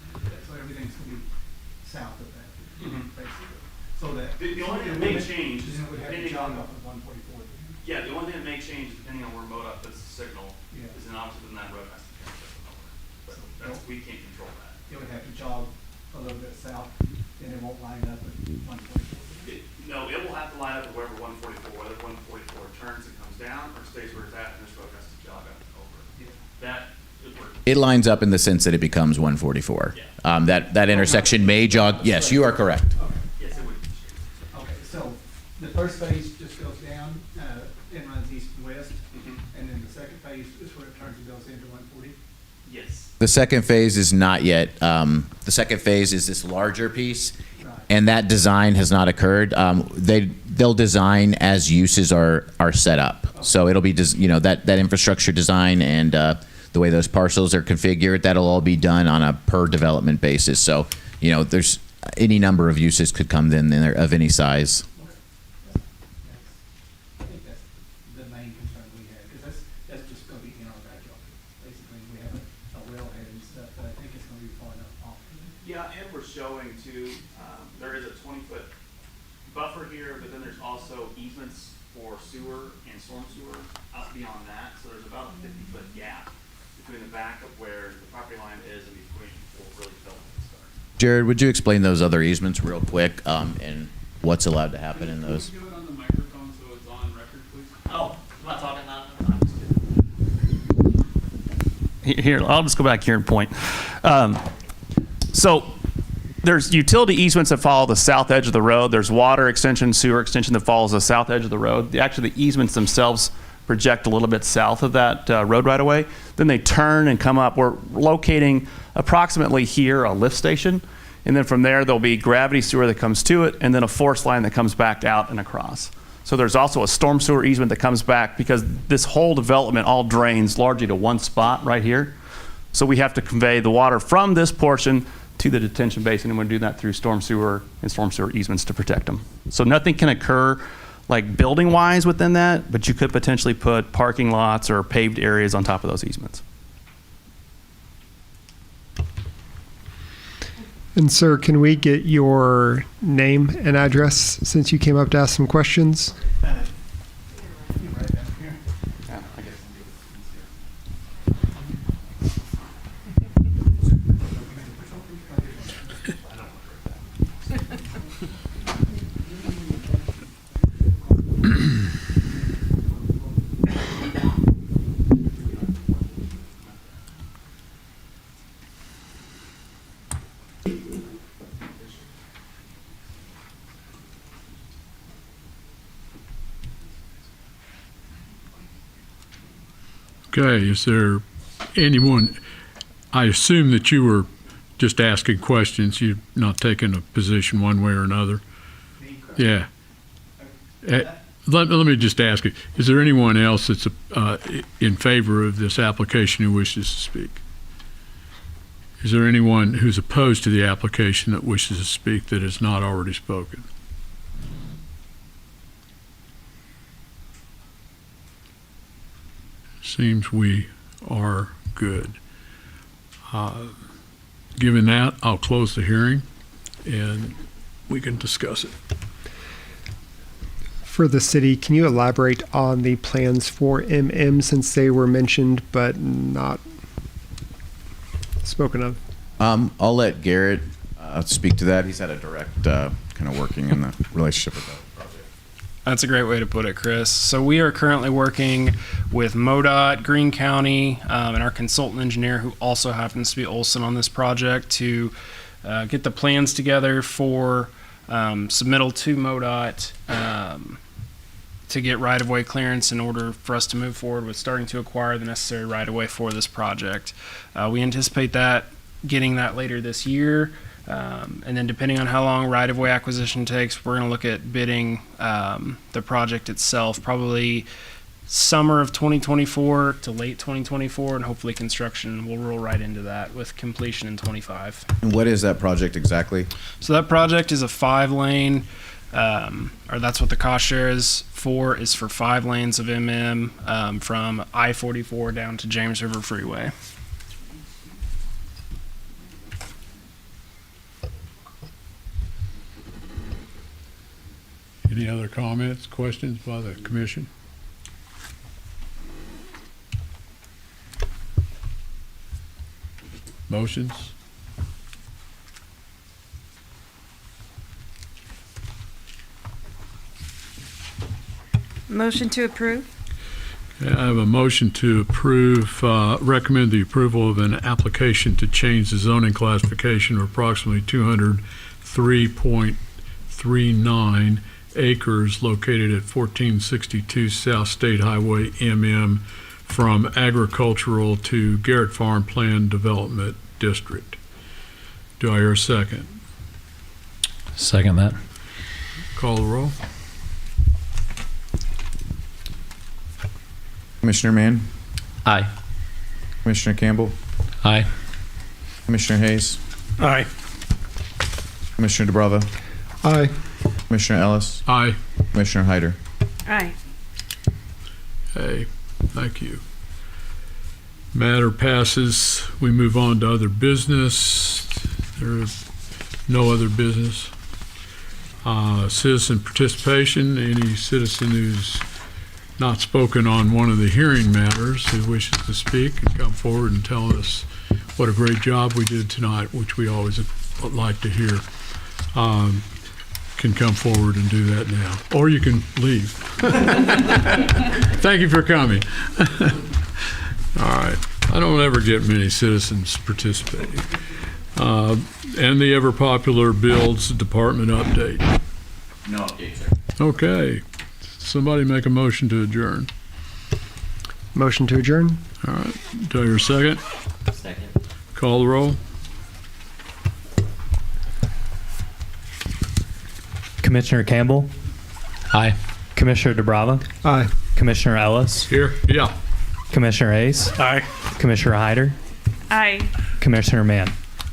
So everything's gonna be south of that, Mhm. basically. So that. The only thing that may change is Then it would have to depending jog on, off of 144. yeah, the only thing that may change depending on where MoDOT puts the signal Yeah. is then obviously then that road has to transition over. But that's, we can't control that. It would have to jog a little bit south, and it won't line up with 144. No, it will have to line up with wherever 144, whether 144 turns and comes down or stays where it's at and this road has to jog up and over. That, It lines up in the sense that it becomes 144. That intersection may jog, yes, you are correct. yes, it would. Okay, so the first phase just goes down, and runs east and west, and then the second phase is where it turns and goes into 140? Yes. The second phase is not yet. The second phase is this larger piece, and that design has not occurred. They'll design as uses are set up. So it'll be that infrastructure design and the way those parcels are configured. That'll all be done on a per development basis. So there's any number of uses could come in there of any size. I think that's the main concern we had, because that's just gonna be in our backyard. Basically, we have a wellhead and stuff, but I think it's gonna be far enough off. Yeah, and we're showing too, there is a 20-foot buffer here, but then there's also easements for sewer and storm sewer out beyond that. So there's about a 50-foot gap between the back of where the property line is and between what really development starts. Jared, would you explain those other easements real quick and what's allowed to happen in those? Do it on the microphone so it's on record, please. Oh, I'm not talking now. Here, I'll just go back here and point. So there's utility easements that follow the south edge of the road. There's water extension, sewer extension that follows the south edge of the road. Actually, the easements themselves project a little bit south of that road right away. Then they turn and come up. We're locating approximately here a lift station. And then from there, there'll be gravity sewer that comes to it, and then a force line that comes back out and across. So there's also a storm sewer easement that comes back because this whole development all drains largely to one spot right here. So we have to convey the water from this portion to the detention basin, and we're doing that through storm sewer and storm sewer easements to protect them. So nothing can occur like building-wise within that, but you could potentially put parking lots or paved areas on top of those easements. And sir, can we get your name and address since you came up to ask some questions? Okay, is there anyone, I assume that you were just asking questions, you're not taking a position one way or another? Yeah. Let me just ask you, is there anyone else that's in favor of this application who wishes to speak? Is there anyone who's opposed to the application that wishes to speak that has not already spoken? Seems we are good. Given that, I'll close the hearing and we can discuss it. For the city, can you elaborate on the plans for MM since they were mentioned but not spoken of? I'll let Garrett speak to that. He's had a direct kind of working in the relationship with that project. That's a great way to put it, Chris. So we are currently working with MoDOT, Greene County, and our consultant engineer, who also happens to be Olson on this project, to get the plans together for submittal to MoDOT to get right-of-way clearance in order for us to move forward with starting to acquire the necessary right-of-way for this project. We anticipate that getting that later this year. And then depending on how long right-of-way acquisition takes, we're going to look at bidding the project itself, probably summer of 2024 to late 2024, and hopefully construction will roll right into that with completion in 25. And what is that project exactly? So that project is a 5-lane or that's what the cost share is for 5 lanes of from I-44 down to James River Freeway. Any other comments, questions by the commission? Motions? Motion to approve? I have a motion to approve, recommend the approval of an application to change the zoning classification of approximately 203.39 acres located at 1462 South State Highway from agricultural to Garrett Farm Plan Development District. Do I hear a second? Second that. Call the roll. Commissioner Mann? Aye. Commissioner Campbell? Aye. Commissioner Hayes? Aye. Commissioner DeBrava? Aye. Commissioner Ellis? Aye. Commissioner Hyder? Aye. Hey, thank you. Matter passes. We move on to other business. There is no other business. Citizen participation. Any citizen who's not spoken on one of the hearing matters who wishes to speak and come forward and tell us what a great job we did tonight, which we always like to hear, can come forward and do that now. Or you can leave. Thank you for coming. All right. I don't ever get many citizens participating. And the ever-popular Builds Department update. No update, sir. Okay. Somebody make a motion to adjourn. Motion to adjourn? All right. Do I hear a second? Second. Call the roll. Commissioner Campbell, Aye. Commissioner DeBrava, Aye. Commissioner Ellis, Here? Yeah. Commissioner Hayes, Aye. Commissioner Hyder, Aye. Commissioner Mann.